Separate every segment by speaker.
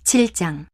Speaker 1: 7장.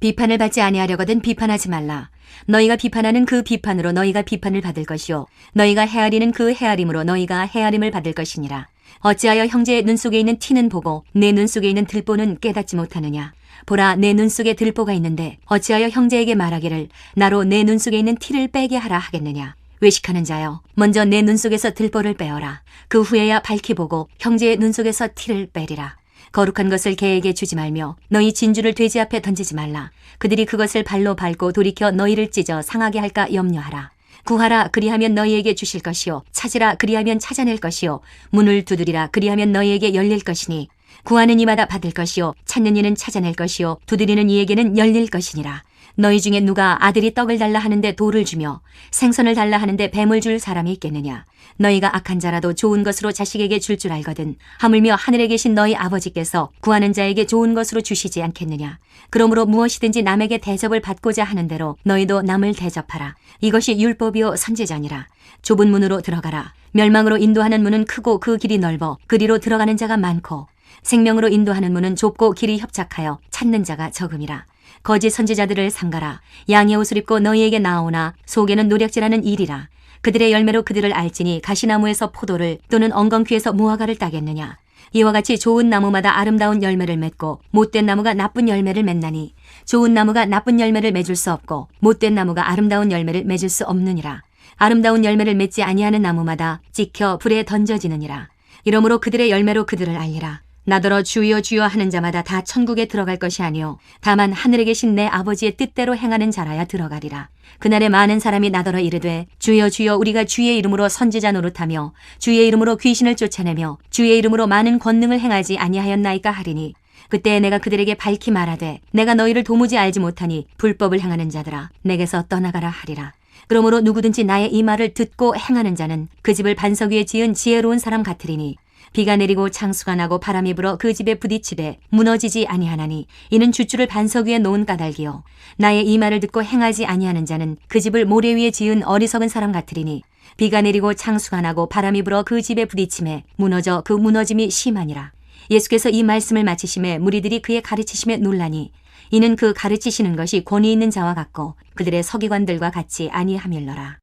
Speaker 1: 비판을 받지 아니하려거든 비판하지 말라. 너희가 비판하는 그 비판으로 너희가 비판을 받을 것이요 너희가 헤아리는 그 헤아림으로 너희가 헤아림을 받을 것이니라. 어찌하여 형제의 눈 속에 있는 티는 보고 내 눈 속에 있는 들보는 깨닫지 못하느냐. 보라, 내 눈 속에 들보가 있는데 어찌하여 형제에게 말하기를 나로 내 눈 속에 있는 티를 빼게 하라 하겠느냐. 외식하는 자여, 먼저 내 눈 속에서 들보를 빼어라. 그 후에야 밝히 보고 형제의 눈 속에서 티를 빼리라. 거룩한 것을 개에게 주지 말며 너희 진주를 돼지 앞에 던지지 말라. 그들이 그것을 발로 밟고 돌이켜 너희를 찢어 상하게 할까 염려하라. 구하라, 그리하면 너희에게 주실 것이요 찾으라, 그리하면 찾아낼 것이요 문을 두드리라, 그리하면 너희에게 열릴 것이니 구하는 이마다 받을 것이요 찾는 이는 찾아낼 것이요 두드리는 이에게는 열릴 것이니라. 너희 중에 누가 아들이 떡을 달라 하는데 돌을 주며 생선을 달라 하는데 뱀을 줄 사람이 있겠느냐. 너희가 악한 자라도 좋은 것으로 자식에게 줄 줄 알거든 하물며 하늘에 계신 너희 아버지께서 구하는 자에게 좋은 것으로 주시지 않겠느냐. 그러므로 무엇이든지 남에게 대접을 받고자 하는 대로 너희도 남을 대접하라. 이것이 율법이요 선지자니라. 좁은 문으로 들어가라. 멸망으로 인도하는 문은 크고 그 길이 넓어 그리로 들어가는 자가 많고 생명으로 인도하는 문은 좁고 길이 협착하여 찾는 자가 적음이라. 거짓 선지자들을 삼가라. 양의 옷을 입고 너희에게 나오나 속에는 노략질하는 일이라. 그들의 열매로 그들을 알지니 가시나무에서 포도를 또는 엉겅퀴에서 무화과를 따겠느냐. 이와 같이 좋은 나무마다 아름다운 열매를 맺고 못된 나무가 나쁜 열매를 맺나니 좋은 나무가 나쁜 열매를 맺을 수 없고 못된 나무가 아름다운 열매를 맺을 수 없느니라. 아름다운 열매를 맺지 아니하는 나무마다 찍혀 불에 던져지느니라. 이러므로 그들의 열매로 그들을 알리라. 나더러 주여 주여 하는 자마다 다 천국에 들어갈 것이 아니요 다만 하늘에 계신 내 아버지의 뜻대로 행하는 자라야 들어가리라. 그날에 많은 사람이 나더러 이르되 주여 주여 우리가 주의 이름으로 선지자 노릇하며 주의 이름으로 귀신을 쫓아내며 주의 이름으로 많은 권능을 행하지 아니하였나이까 하리니 그때 내가 그들에게 밝히 말하되 내가 너희를 도무지 알지 못하니 불법을 행하는 자들아 내게서 떠나가라 하리라. 그러므로 누구든지 나의 이 말을 듣고 행하는 자는 그 집을 반석 위에 지은 지혜로운 사람 같으리니 비가 내리고 창수가 나고 바람이 불어 그 집에 부딪히되 무너지지 아니하나니 이는 주 반석 위에 놓은 까닭이요 나의 이 말을 듣고 행하지 아니하는 자는 그 집을 모래 위에 지은 어리석은 사람 같으리니 비가 내리고 창수가 나고 바람이 불어 그 집에 부딪힘에 무너져 그 무너짐이 심하니라. 예수께서 이 말씀을 마치심에 무리들이 그의 가르치심에 놀라니 이는 그 가르치시는 것이 권위 있는 자와 같고 그들의 서기관들과 같이 아니함일러라.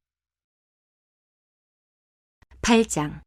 Speaker 1: 8장.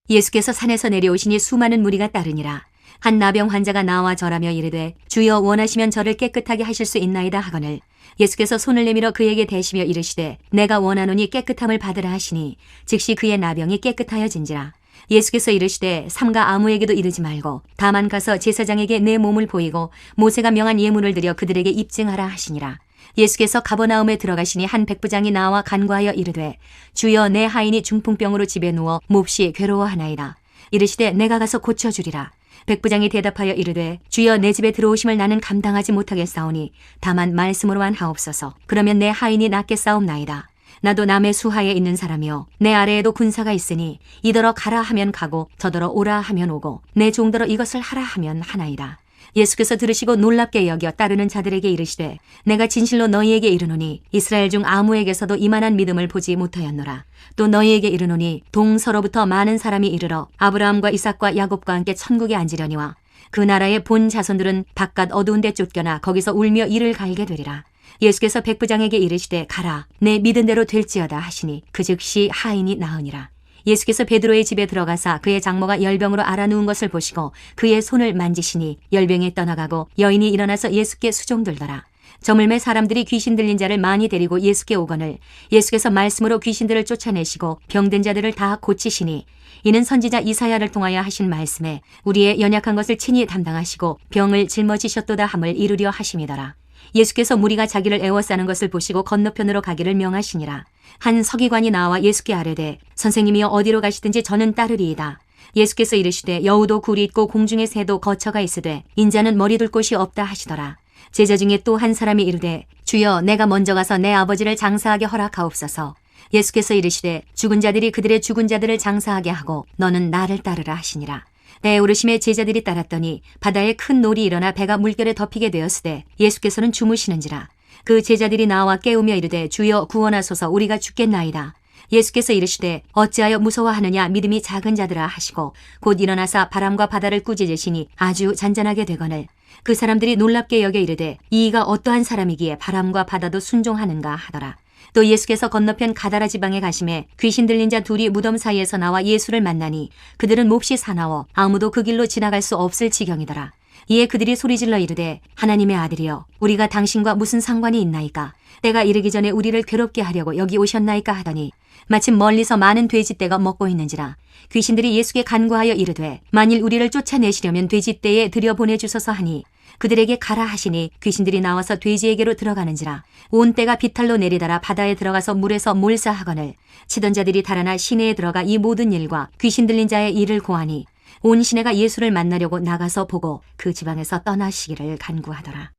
Speaker 1: 예수께서 산에서 내려오시니 수많은 무리가 따르니라. 한 나병 환자가 나와 절하며 이르되 주여 원하시면 저를 깨끗하게 하실 수 있나이다 하거늘 예수께서 손을 내밀어 그에게 대시며 이르시되 내가 원하노니 깨끗함을 받으라 하시니 즉시 그의 나병이 깨끗하여진지라. 예수께서 이르시되 삼가 아무에게도 이르지 말고 다만 가서 제사장에게 내 몸을 보이고 모세가 명한 예물을 드려 그들에게 입증하라 하시니라. 예수께서 가버나움에 들어가시니 한 백부장이 나와 간구하여 이르되 주여 내 하인이 중풍병으로 집에 누워 몹시 괴로워하나이다. 이르시되 내가 가서 고쳐주리라. 백부장이 대답하여 이르되 주여 내 집에 들어오심을 나는 감당하지 못하겠사오니 다만 말씀으로만 하옵소서. 그러면 내 하인이 낫겠사옵나이다. 나도 남의 수하에 있는 사람이요 내 아래에도 군사가 있으니 이더러 가라 하면 가고 저더러 오라 하면 오고 내 종더러 이것을 하라 하면 하나이다. 예수께서 들으시고 놀랍게 여겨 따르는 자들에게 이르시되 내가 진실로 너희에게 이르노니 이스라엘 중 아무에게서도 이만한 믿음을 보지 못하였노라. 또 너희에게 이르노니 동서로부터 많은 사람이 이르러 아브라함과 이삭과 야곱과 함께 천국에 앉으려니와 그 나라의 본 자손들은 바깥 어두운 데 쫓겨나 거기서 울며 이를 갈게 되리라. 예수께서 백부장에게 이르시되 가라 내 믿은 대로 될지어다 하시니 그 즉시 하인이 나으니라. 예수께서 베드로의 집에 들어가사 그의 장모가 열병으로 앓아누운 것을 보시고 그의 손을 만지시니 열병이 떠나가고 여인이 일어나서 예수께 수종들더라. 저물매 사람들이 귀신 들린 자를 많이 데리고 예수께 오거늘 예수께서 말씀으로 귀신들을 쫓아내시고 병든 자들을 다 고치시니 이는 선지자 이사야를 통하여 하신 말씀에 우리의 연약한 것을 친히 담당하시고 병을 짊어지셨도다 함을 이루려 하심이더라. 예수께서 무리가 자기를 애워싸는 것을 보시고 건너편으로 가기를 명하시니라. 한 서기관이 나와 예수께 아뢰되 선생님이여 어디로 가시든지 저는 따르리이다. 예수께서 이르시되 여우도 굴이 있고 공중의 새도 거처가 있으되 인자는 머리 둘 곳이 없다 하시더라. 제자 중에 또 한 사람이 이르되 주여 내가 먼저 가서 내 아버지를 장사하게 허락하옵소서. 예수께서 이르시되 죽은 자들이 그들의 죽은 자들을 장사하게 하고 너는 나를 따르라 하시니라. 배에 오르심에 제자들이 따랐더니 바다에 큰 놀이 일어나 배가 물결에 덮이게 되었으되 예수께서는 주무시는지라. 그 제자들이 나와 깨우며 이르되 주여 구원하소서 우리가 죽겠나이다. 예수께서 이르시되 어찌하여 무서워하느냐 믿음이 작은 자들아 하시고 곧 일어나사 바람과 바다를 꾸짖으시니 아주 잔잔하게 되거늘 그 사람들이 놀랍게 여겨 이르되 이가 어떠한 사람이기에 바람과 바다도 순종하는가 하더라. 또 예수께서 건너편 가다라 지방에 가심에 귀신 들린 자 둘이 무덤 사이에서 나와 예수를 만나니 그들은 몹시 사나워 아무도 그 길로 지나갈 수 없을 지경이더라. 이에 그들이 소리질러 이르되 하나님의 아들이여 우리가 당신과 무슨 상관이 있나이까? 때가 이르기 전에 우리를 괴롭게 하려고 여기 오셨나이까 하더니 마침 멀리서 많은 돼지떼가 먹고 있는지라. 귀신들이 예수께 간구하여 이르되 만일 우리를 쫓아내시려면 돼지떼에 들여보내주소서 하니 그들에게 가라 하시니 귀신들이 나와서 돼지에게로 들어가는지라. 온 떼가 비탈로 내리달아 바다에 들어가서 물에서 몰사하거늘 치던 자들이 달아나 시내에 들어가 이 모든 일과 귀신 들린 자의 일을 고하니 온 시내가 예수를 만나려고 나가서 보고 그 지방에서 떠나시기를 간구하더라.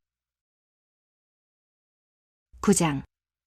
Speaker 1: 9장.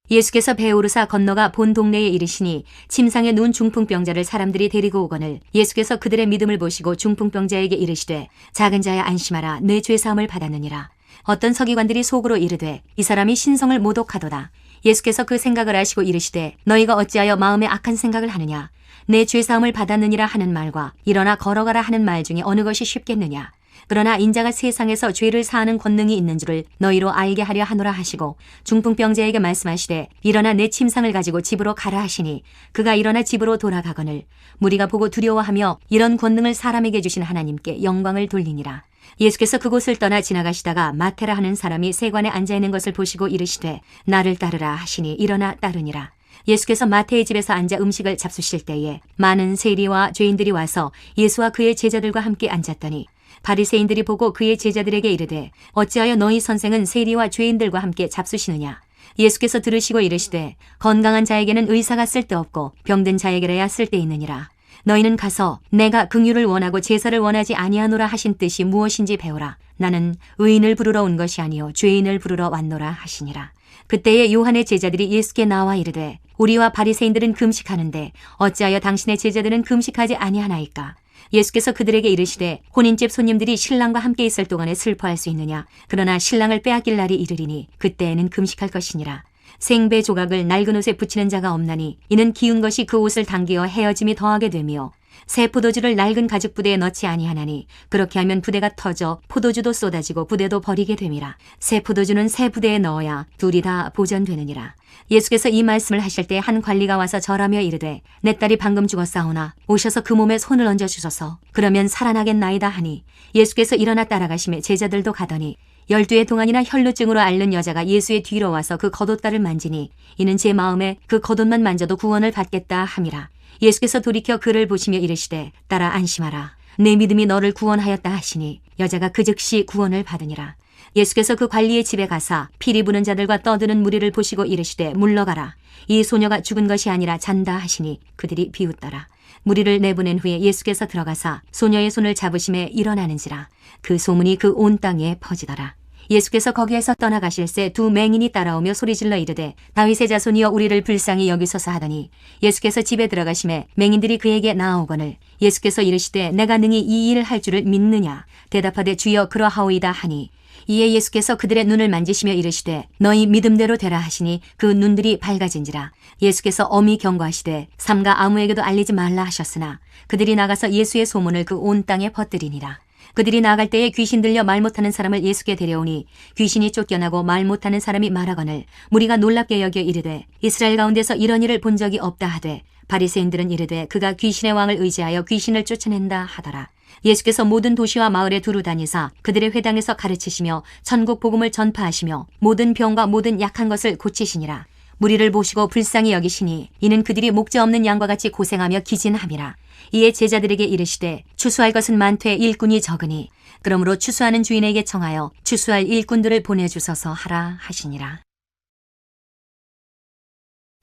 Speaker 1: 예수께서 배에 오르사 건너가 본 동네에 이르시니 침상에 누운 중풍병자를 사람들이 데리고 오거늘 예수께서 그들의 믿음을 보시고 중풍병자에게 이르시되 작은 자야 안심하라 내 죄사함을 받았느니라. 어떤 서기관들이 속으로 이르되 이 사람이 신성을 모독하도다. 예수께서 그 생각을 아시고 이르시되 너희가 어찌하여 마음에 악한 생각을 하느냐. 내 죄사함을 받았느니라 하는 말과 일어나 걸어가라 하는 말 중에 어느 것이 쉽겠느냐. 그러나 인자가 세상에서 죄를 사하는 권능이 있는 줄을 너희로 알게 하려 하노라 하시고 중풍병자에게 말씀하시되 일어나 내 침상을 가지고 집으로 가라 하시니 그가 일어나 집으로 돌아가거늘 무리가 보고 두려워하며 이런 권능을 사람에게 주신 하나님께 영광을 돌리니라. 예수께서 그곳을 떠나 지나가시다가 마테라 하는 사람이 세관에 앉아있는 것을 보시고 이르시되 나를 따르라 하시니 일어나 따르니라. 예수께서 마태의 집에서 앉아 음식을 잡수실 때에 많은 세리와 죄인들이 와서 예수와 그의 제자들과 함께 앉았더니 바리새인들이 보고 그의 제자들에게 이르되 어찌하여 너희 선생은 세리와 죄인들과 함께 잡수시느냐. 예수께서 들으시고 이르시되 건강한 자에게는 의사가 쓸데없고 병든 자에게라야 쓸데있느니라. 너희는 가서 내가 긍휼을 원하고 제사를 원하지 아니하노라 하신 뜻이 무엇인지 배우라. 나는 의인을 부르러 온 것이 아니요 죄인을 부르러 왔노라 하시니라. 그때에 요한의 제자들이 예수께 나와 이르되 우리와 바리새인들은 금식하는데 어찌하여 당신의 제자들은 금식하지 아니하나이까. 예수께서 그들에게 이르시되 혼인집 손님들이 신랑과 함께 있을 동안에 슬퍼할 수 있느냐. 그러나 신랑을 빼앗길 날이 이르리니 그때에는 금식할 것이니라. 생배 조각을 낡은 옷에 붙이는 자가 없나니 이는 기운 것이 그 옷을 당기어 헤어짐이 더하게 되며 새 포도주를 낡은 가죽 부대에 넣지 아니하나니 그렇게 하면 부대가 터져 포도주도 쏟아지고 부대도 버리게 됨이라. 새 포도주는 새 부대에 넣어야 둘이 다 보존되느니라. 예수께서 이 말씀을 하실 때 한 관리가 와서 절하며 이르되 내 딸이 방금 죽었사오나 오셔서 그 몸에 손을 얹어 주소서. 그러면 살아나겠나이다 하니 예수께서 일어나 따라가시매 제자들도 가더니 12해 동안이나 혈루증으로 앓는 여자가 예수의 뒤로 와서 그 겉옷다를 만지니 이는 제 마음에 그 겉옷만 만져도 구원을 받겠다 함이라. 예수께서 돌이켜 그를 보시며 이르시되 딸아 안심하라. 내 믿음이 너를 구원하였다 하시니 여자가 그 즉시 구원을 받으니라. 예수께서 그 관리의 집에 가사 피리 부는 자들과 떠드는 무리를 보시고 이르시되 물러가라. 이 소녀가 죽은 것이 아니라 잔다 하시니 그들이 비웃더라. 무리를 내보낸 후에 예수께서 들어가사 소녀의 손을 잡으심에 일어나는지라. 그 소문이 그 온 땅에 퍼지더라. 예수께서 거기에서 떠나가실새 두 맹인이 따라오며 소리질러 이르되 다윗의 자손이여 우리를 불쌍히 여기소서 하더니 예수께서 집에 들어가심에 맹인들이 그에게 나아오거늘 예수께서 이르시되 내가 능히 이 일을 할 줄을 믿느냐. 대답하되 주여 그러하오이다 하니 이에 예수께서 그들의 눈을 만지시며 이르시되 너희 믿음대로 되라 하시니 그 눈들이 밝아진지라. 예수께서 엄히 경고하시되 삼가 아무에게도 알리지 말라 하셨으나 그들이 나가서 예수의 소문을 그 온 땅에 퍼뜨리니라. 그들이 나갈 때에 귀신 들려 말 못하는 사람을 예수께 데려오니 귀신이 쫓겨나고 말 못하는 사람이 말하거늘 무리가 놀랍게 여겨 이르되 이스라엘 가운데서 이런 일을 본 적이 없다 하되 바리새인들은 이르되 그가 귀신의 왕을 의지하여 귀신을 쫓아낸다 하더라. 예수께서 모든 도시와 마을에 두루 다니사 그들의 회당에서 가르치시며 천국 복음을 전파하시며 모든 병과 모든 약한 것을 고치시니라. 무리를 보시고 불쌍히 여기시니 이는 그들이 목자 없는 양과 같이 고생하며 기진함이라. 이에 제자들에게 이르시되 추수할 것은 많되 일꾼이 적으니 그러므로 추수하는 주인에게 청하여 추수할 일꾼들을 보내주소서 하라 하시니라.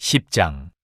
Speaker 2: 10장.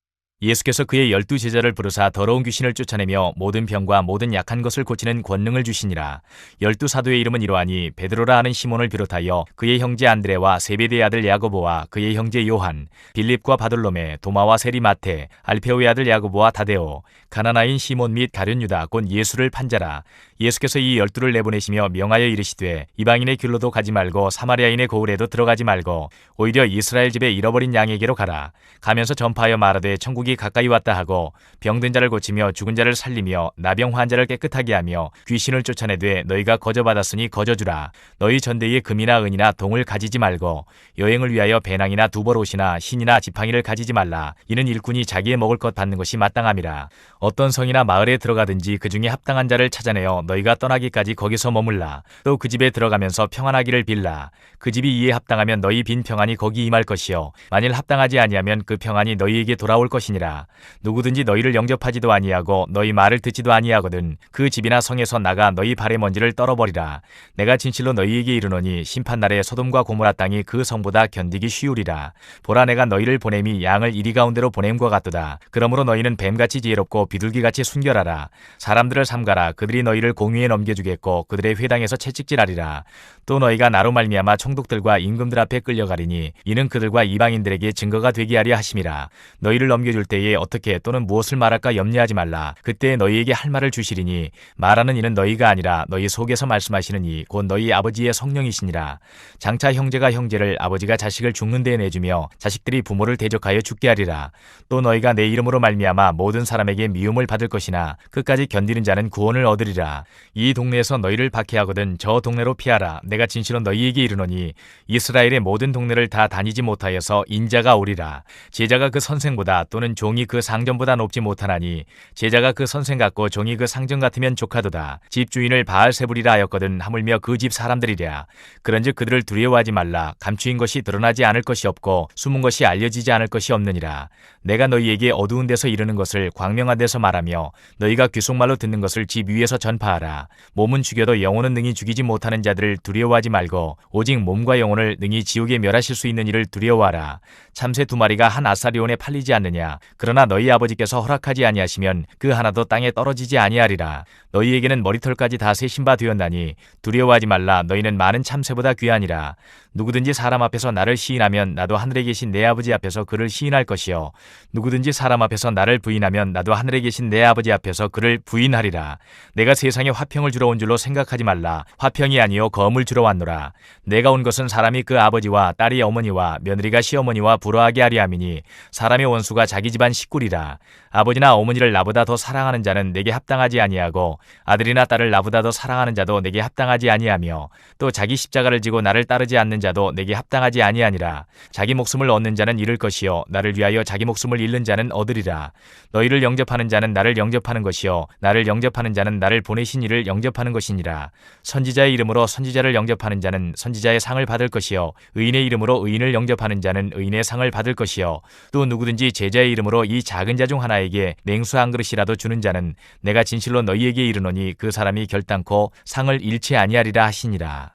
Speaker 2: 예수께서 그의 12제자를 부르사 더러운 귀신을 쫓아내며 모든 병과 모든 약한 것을 고치는 권능을 주시니라. 12사도의 이름은 이러하니 베드로라 하는 시몬을 비롯하여 그의 형제 안드레와 세베대의 아들 야고보와 그의 형제 요한, 빌립과 바돌로메, 도마와 세리 마테, 알페오의 아들 야고보와 다데오, 가나나인 시몬 및 가룟 유다 곧 예수를 판자라. 예수께서 이 12를 내보내시며 명하여 이르시되 이방인의 길로도 가지 말고 사마리아인의 고을에도 들어가지 말고 오히려 이스라엘 집에 잃어버린 양에게로 가라. 가면서 전파하여 말하되 천국이 가까이 왔다 하고 병든 자를 고치며 죽은 자를 살리며 나병 환자를 깨끗하게 하며 귀신을 쫓아내되 너희가 거저받았으니 거저주라. 너희 전대에 금이나 은이나 동을 가지지 말고 여행을 위하여 배낭이나 두벌옷이나 신이나 지팡이를 가지지 말라. 이는 일꾼이 자기의 먹을 것 받는 것이 마땅함이라. 어떤 성이나 마을에 들어가든지 그 중에 합당한 자를 찾아내어 너희가 떠나기까지 거기서 머물라. 또 그 집에 들어가면서 평안하기를 빌라. 그 집이 이에 합당하면 너희 빈 평안이 거기 임할 것이요 만일 합당하지 아니하면 그 평안이 너희에게 돌아올 것이니라. 누구든지 너희를 영접하지도 아니하고 너희 말을 듣지도 아니하거든 그 집이나 성에서 나가 너희 발의 먼지를 떨어버리라. 내가 진실로 너희에게 이르노니 심판날에 소돔과 고모라 땅이 그 성보다 견디기 쉬우리라. 보라 내가 너희를 보냄이 양을 이리 가운데로 보냄과 같도다. 그러므로 너희는 뱀같이 지혜롭고 비둘기같이 순결하라. 사람들을 삼가라. 그들이 너희를 공유에 넘겨주겠고 그들의 회당에서 채찍질하리라. 또 너희가 나로 말미암아 총독들과 임금들 앞에 끌려가리니 이는 그들과 이방인들에게 증거가 되게 하려 하심이라. 너희를 넘겨줄 때에 어떻게 또는 무엇을 말할까 염려하지 말라. 그때 너희에게 할 말을 주시리니 말하는 이는 너희가 아니라 너희 속에서 말씀하시는 이 곧 너희 아버지의 성령이시니라. 장차 형제가 형제를 아버지가 자식을 죽는 데에 내주며 자식들이 부모를 대적하여 죽게 하리라. 또 너희가 내 이름으로 말미암아 모든 사람에게 미움을 받을 것이나 끝까지 견디는 자는 구원을 얻으리라. 이 동네에서 너희를 박해하거든 저 동네로 피하라. 내가 진실로 너희에게 이르노니 이스라엘의 모든 동네를 다 다니지 못하여서 인자가 오리라. 제자가 그 선생보다 또는 종이 그 상전보다 높지 못하나니 제자가 그 선생 같고 종이 그 상전 같으면 족하도다. 집주인을 바알세불이라 하였거든 하물며 그 집 사람들이랴. 그런즉 그들을 두려워하지 말라. 감추인 것이 드러나지 않을 것이 없고 숨은 것이 알려지지 않을 것이 없느니라. 내가 너희에게 어두운 데서 이르는 것을 광명한 데서 말하며 너희가 귓속말로 듣는 것을 집 위에서 전파하라. 몸은 죽여도 영혼은 능히 죽이지 못하는 자들을 두려워하지 말고 오직 몸과 영혼을 능히 지옥에 멸하실 수 있는 이를 두려워하라. 참새 2마리가 한 아사리온에 팔리지 않느냐. 그러나 너희 아버지께서 허락하지 아니하시면 그 하나도 땅에 떨어지지 아니하리라. 너희에게는 머리털까지 다 세신 바 되었나니 두려워하지 말라. 너희는 많은 참새보다 귀하니라. 누구든지 사람 앞에서 나를 시인하면 나도 하늘에 계신 내 아버지 앞에서 그를 시인할 것이요 누구든지 사람 앞에서 나를 부인하면 나도 하늘에 계신 내 아버지 앞에서 그를 부인하리라. 내가 세상에 화평을 주러 온 줄로 생각하지 말라. 화평이 아니요 검을 주러 왔노라. 내가 온 것은 사람이 그 아버지와 딸이 어머니와 며느리가 시어머니와 불화하게 하리 함이니 사람의 원수가 자기 집안 식구리라. 아버지나 어머니를 나보다 더 사랑하는 자는 내게 합당하지 아니하고 아들이나 딸을 나보다 더 사랑하는 자도 내게 합당하지 아니하며 또 자기 십자가를 지고 나를 따르지 않는 자도 내게 합당하지 아니하니라. 자기 목숨을 얻는 자는 잃을 것이요 나를 위하여 자기 목숨을 잃는 자는 얻으리라. 너희를 영접하는 자는 나를 영접하는 것이요 나를 영접하는 자는 나를 보내신 이를 영접하는 것이니라. 선지자의 이름으로 선지자를 영접하는 자는 선지자의 상을 받을 것이요 의인의 이름으로 의인을 영접하는 자는 의인의 상을 받을 것이요 또 누구든지 제자의 이름으로 이 작은 자 중 하나에게 냉수 한 그릇이라도 주는 자는 내가 진실로 너희에게 이르노니 그 사람이 결단코 상을 잃지 아니하리라 하시니라.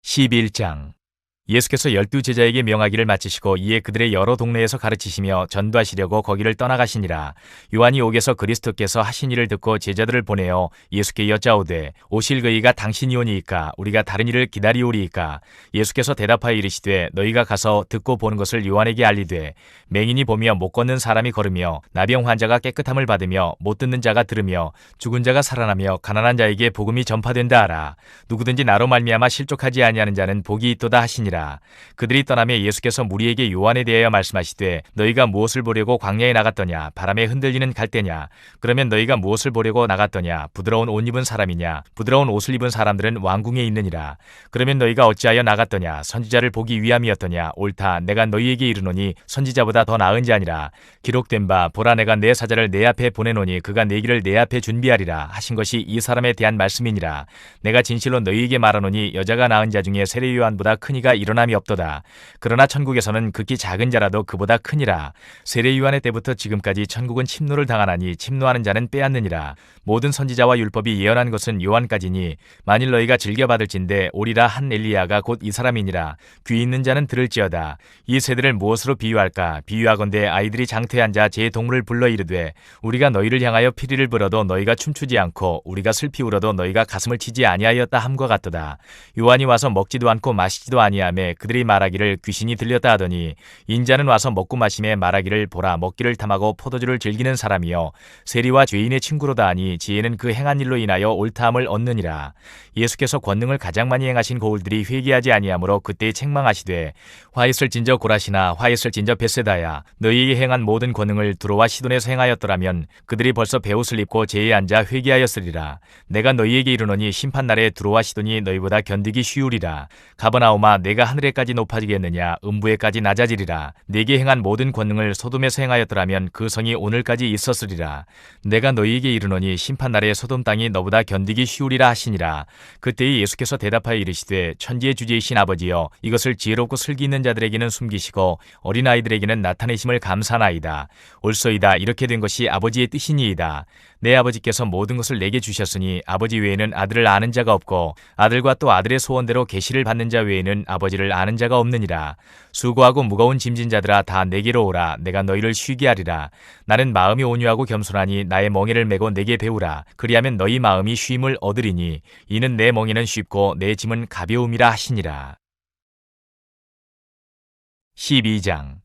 Speaker 2: 11장 예수께서 12제자에게 명하기를 마치시고 이에 그들의 여러 동네에서 가르치시며 전도하시려고 거기를 떠나가시니라. 요한이 옥에서 그리스도께서 하신 일을 듣고 제자들을 보내어 예수께 여짜오되 오실 그이가 당신이 오니이까 우리가 다른 일을 기다리오리이까. 예수께서 대답하여 이르시되 너희가 가서 듣고 보는 것을 요한에게 알리되 맹인이 보며 못 걷는 사람이 걸으며 나병 환자가 깨끗함을 받으며 못 듣는 자가 들으며 죽은 자가 살아나며 가난한 자에게 복음이 전파된다 하라. 누구든지 나로 말미암아 실족하지 아니하는 자는 복이 있도다 하시니라. 그들이 떠나며 예수께서 무리에게 요한에 대하여 말씀하시되 너희가 무엇을 보려고 광야에 나갔더냐. 바람에 흔들리는 갈대냐. 그러면 너희가 무엇을 보려고 나갔더냐. 부드러운 옷 입은 사람이냐. 부드러운 옷을 입은 사람들은 왕궁에 있느니라. 그러면 너희가 어찌하여 나갔더냐. 선지자를 보기 위함이었더냐. 옳다. 내가 너희에게 이르노니 선지자보다 더 나은 자니라. 기록된 바 보라 내가 내 사자를 내 앞에 보내노니 그가 내 길을 내 앞에 준비하리라 하신 것이 이 사람에 대한 말씀이니라. 내가 진실로 너희에게 말하노니 여자가 낳은 자 중에 세례 요한보다 큰 이가 일어남이 없도다. 그러나 천국에서는 극히 작은 자라도 그보다 크니라. 세례 요한의 때부터 지금까지 천국은 침노를 당하나니 침노하는 자는 빼앗느니라. 모든 선지자와 율법이 예언한 것은 요한까지니 만일 너희가 즐겨받을진대 오리라 한 엘리야가 곧 이 사람이니라. 귀 있는 자는 들을지어다. 이 세대를 무엇으로 비유할까. 비유하건대 아이들이 장태한 자 제 동물을 불러 이르되 우리가 너희를 향하여 피리를 불어도 너희가 춤추지 않고 우리가 슬피 울어도 너희가 가슴을 치지 아니하였다 함과 같도다. 요한이 와서 먹지도 않고 마시지도 아니하며 아니하매 그들이 말하기를 귀신이 들렸다 하더니 인자는 와서 먹고 마심에 말하기를 보라 먹기를 탐하고 포도주를 즐기는 사람이여 세리와 죄인의 친구로다 하니 지혜는 그 행한 일로 인하여 옳다함을 얻느니라. 예수께서 권능을 가장 많이 행하신 고울들이 회개하지 아니하므로 그때 책망하시되 화있을진저 고라시나 화있을진저 벳세다야 너희에게 행한 모든 권능을 두로와 시돈에서 행하였더라면 그들이 벌써 베옷을 입고 제에 앉아 회개하였으리라. 내가 너희에게 이르노니 심판날에 두로와 시돈이 너희보다 견디기 쉬우리라. 가버나움아 내가 하늘에까지 높아지겠느냐 음부에까지 낮아지리라. 네게 행한 모든 권능을 소돔에서 행하였더라면 그 성이 오늘까지 있었으리라. 내가 너희에게 이르노니 심판날에 소돔 땅이 너보다 견디기 쉬우리라 하시니라. 그때에 예수께서 대답하여 이르시되 천지의 주제이신 아버지여 이것을 지혜롭고 슬기 있는 자들에게는 숨기시고 어린아이들에게는 나타내심을 감사하나이다. 옳소이다. 이렇게 된 것이 아버지의 뜻이니이다. 내 아버지께서 모든 것을 내게 주셨으니 아버지 외에는 아들을 아는 자가 없고 아들과 또 아들의 소원대로 계시를 받는 자 외에는 아버지를 아는 자가 없느니라. 수고하고 무거운 짐진 자들아 다 내게로 오라. 내가 너희를 쉬게 하리라. 나는 마음이 온유하고 겸손하니 나의 멍에를 메고 내게 배우라. 그리하면 너희 마음이 쉼을 얻으리니 이는 내 멍에는 쉽고 내 짐은 가벼움이라 하시니라. 12장.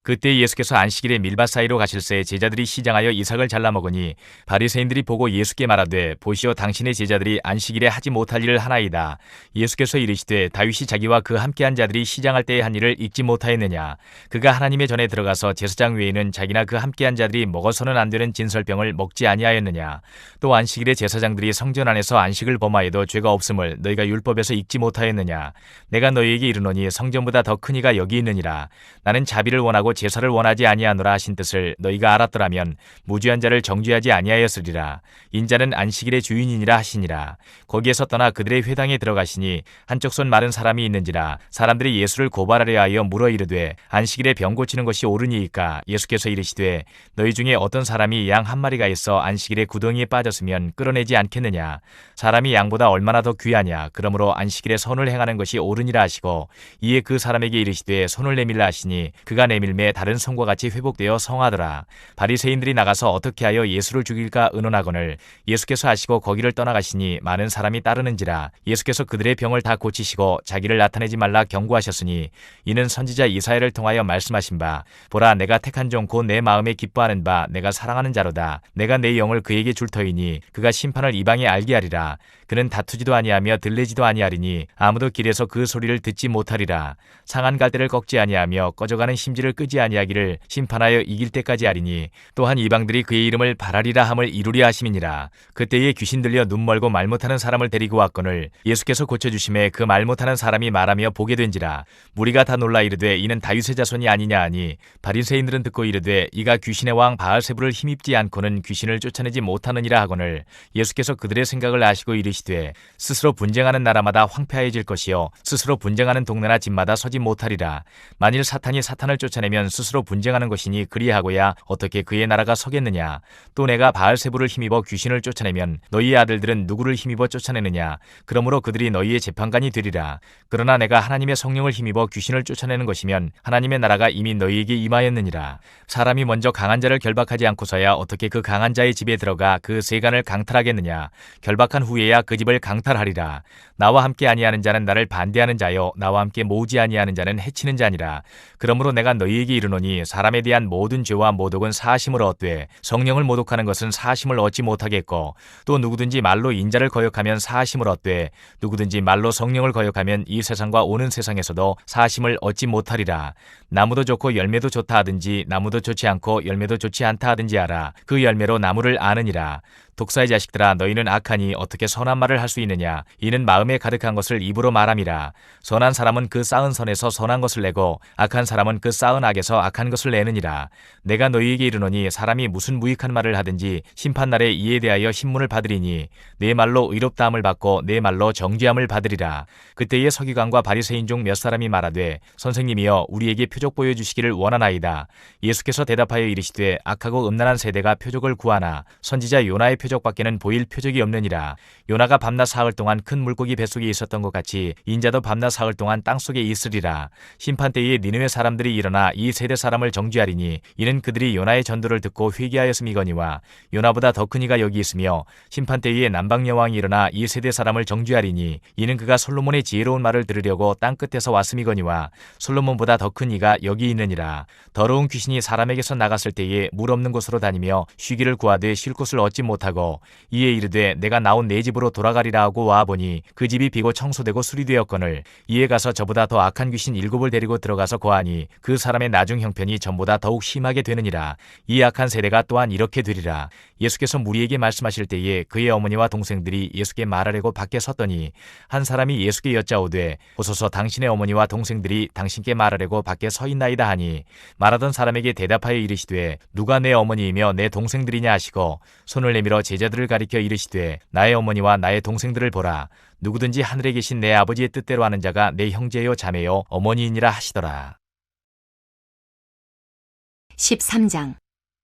Speaker 2: 그때 예수께서 안식일에 밀밭 사이로 가실새 제자들이 시장하여 이삭을 잘라 먹으니 바리새인들이 보고 예수께 말하되 보시오 당신의 제자들이 안식일에 하지 못할 일을 하나이다. 예수께서 이르시되 다윗이 자기와 그 함께한 자들이 시장할 때에 한 일을 잊지 못하였느냐. 그가 하나님의 전에 들어가서 제사장 외에는 자기나 그 함께한 자들이 먹어서는 안 되는 진설병을 먹지 아니하였느냐. 또 안식일에 제사장들이 성전 안에서 안식을 범하여도 죄가 없음을 너희가 율법에서 읽지 못하였느냐. 내가 너희에게 이르노니 성전보다 더 큰 이가 여기 있느니라. 나는 자비를 원하고 제사를 원하지 아니하노라 하신 뜻을 너희가 알았더라면 무죄한 자를 정죄하지 아니하였으리라. 인자는 안식일의 주인이니라 하시니라. 거기에서 떠나 그들의 회당에 들어가시니 한쪽 손 마른 사람이 있는지라. 사람들이 예수를 고발하려 하여 물어 이르되 안식일에 병 고치는 것이 옳으니이까. 예수께서 이르시되 너희 중에 어떤 사람이 양 한 마리가 있어 안식일에 구덩이에 빠졌으면 끌어내지 않겠느냐. 사람이 양보다 얼마나 더 귀하냐. 그러므로 안식일에 선을 행하는 것이 옳으니라 하시고 이에 그 사람에게 이르시되 손을 내밀라 하시니 그가 내밀매 다른 성과 같이 회복되어 성하더라. 바리새인들이 나가서 어떻게 하여 예수를 죽일까 의논하거늘 예수께서 하시고 거기를 떠나가시니 많은 사람이 따르는지라. 예수께서 그들의 병을 다 고치시고 자기를 나타내지 말라 경고하셨으니 이는 선지자 이사야를 통하여 말씀하신 바 보라 내가 택한 종 곧 내 마음에 기뻐하는 바 내가 사랑하는 자로다. 내가 내 영을 그에게 줄 터이니 그가 심판을 이방에 알게 하리라. 그는 다투지도 아니하며 들레지도 아니하리니 아무도 길에서 그 소리를 듣지 못하리라. 상한 갈대를 꺾지 아니하며 꺼져가는 심지를 끄지 아니하기를 심판하여 이길 때까지 하리니 또한 이방들이 그의 이름을 바라리라 함을 이루리 하심이니라. 그때에 귀신 들려 눈 멀고 말 못하는 사람을 데리고 왔거늘 예수께서 고쳐주심에 그 말 못하는 사람이 말하며 보게 된지라. 무리가 다 놀라 이르되 이는 다윗의 자손이 아니냐 하니 바리새인들은 듣고 이르되 이가 귀신의 왕 바알세불을 힘입지 않고는 귀신을 쫓아내지 못하느니라 하거늘 예수께서 그들의 생각을 아시고 이르시되 스스로 분쟁하는 나라마다 황폐해질 것이요 스스로 분쟁하는 동네나 집마다 서지 못하리라. 만일 사탄이 사탄을 쫓아내면 스스로 분쟁하는 것이니 그리하고야 어떻게 그의 나라가 서겠느냐. 또 내가 바알세불을 힘입어 귀신을 쫓아내면 너희의 아들들은 누구를 힘입어 쫓아내느냐. 그러므로 그들이 너희의 재판관이 되리라. 그러나 내가 하나님의 성령을 힘입어 귀신을 쫓아내는 것이면 하나님의 나라가 이미 너희에게 임하였느니라. 사람이 먼저 강한 자를 결박하지 않고서야 어떻게 그 강한 자의 집에 들어가 그 세간을 강탈하겠느냐. 결박한 후에야 그 집을 강탈하리라. 나와 함께 아니하는 자는 나를 반대하는 자요 나와 함께 모으지 아니하는 자는 해치는 자니라. 그러므로 내가 너희에게 이르노니 사람에 대한 모든 죄와 모독은 사심을 얻되 성령을 모독하는 것은 사심을 얻지 못하겠고 또 누구든지 말로 인자를 거역하면 사심을 얻되 누구든지 말로 성령을 거역하면 이 세상과 오는 세상에서도 사심을 얻지 못하리라. 나무도 좋고 열매도 좋다 하든지 나무도 좋지 않고 열매도 좋지 않다 하든지 알아. 그 열매로 나무를 아느니라. 독사의 자식들아 너희는 악하니 어떻게 선한 말을 할 수 있느냐. 이는 마음에 가득한 것을 입으로 말함이라. 선한 사람은 그 쌓은 선에서 선한 것을 내고 악한 사람은 그 쌓은 악에서 악한 것을 내느니라. 내가 너희에게 이르노니 사람이 무슨 무익한 말을 하든지 심판날에 이에 대하여 신문을 받으리니 내 말로 의롭다함을 받고 내 말로 정죄함을 받으리라. 그때에 서기관과 바리새인 중 몇 사람이 말하되 선생님이여 우리에게 표적 보여주시기를 원하나이다. 예수께서 대답하여 이르시되 악하고 음란한 세대가 표적을 구하나 선지자 요나의 표적밖에는 보일 표적이 없느니라. 요나가 밤낮 사흘 동안 큰 물고기 뱃속에 있었던 것 같이 인자도 밤낮 사흘 동안 땅속에 있으리라. 심판 때에 니느웨 사람들이 일어나 이 세대 사람을 정죄하리니 이는 그들이 요나의 전도를 듣고 회개하였음이거니와 요나보다 더 큰 이가 여기 있으며 심판 때에 남방 여왕이 일어나 이 세대 사람을 정죄하리니 이는 그가 솔로몬의 지혜로운 말을 들으려고 땅 끝에서 왔음이거니와 솔로몬보다 더 큰 이가 여기 있느니라. 더러운 귀신이 사람에게서 나갔을 때에 물 없는 곳으로 다니며 쉬기를 구하되 쉴 곳을 얻지 못하고 이에 이르되 내가 나온 내 집으로 돌아가리라 하고 와보니 그 집이 비고 청소되고 수리되었거늘 이에 가서 저보다 더 악한 귀신 7을 데리고 들어가서 거하니 그 사람의 나중 형편이 전보다 더욱 심하게 되느니라. 이 악한 세대가 또한 이렇게 되리라. 예수께서 무리에게 말씀하실 때에 그의 어머니와 동생들이 예수께 말하려고 밖에 섰더니 한 사람이 예수께 여짜오되 보소서 당신의 어머니와 동생들이 당신께 말하려고 밖에 서 있나이다 하니 말하던 사람에게 대답하여 이르시되 누가 내 어머니이며 내 동생들이냐 하시고 손을 내밀어 제자들을 가리켜 이르시되 나의 어머니와 나의 동생들을 보라. 누구든지 하늘에 계신 내 아버지의 뜻대로 하는 자가 내 형제요 자매요 어머니이니라 하시더라.
Speaker 1: 13장.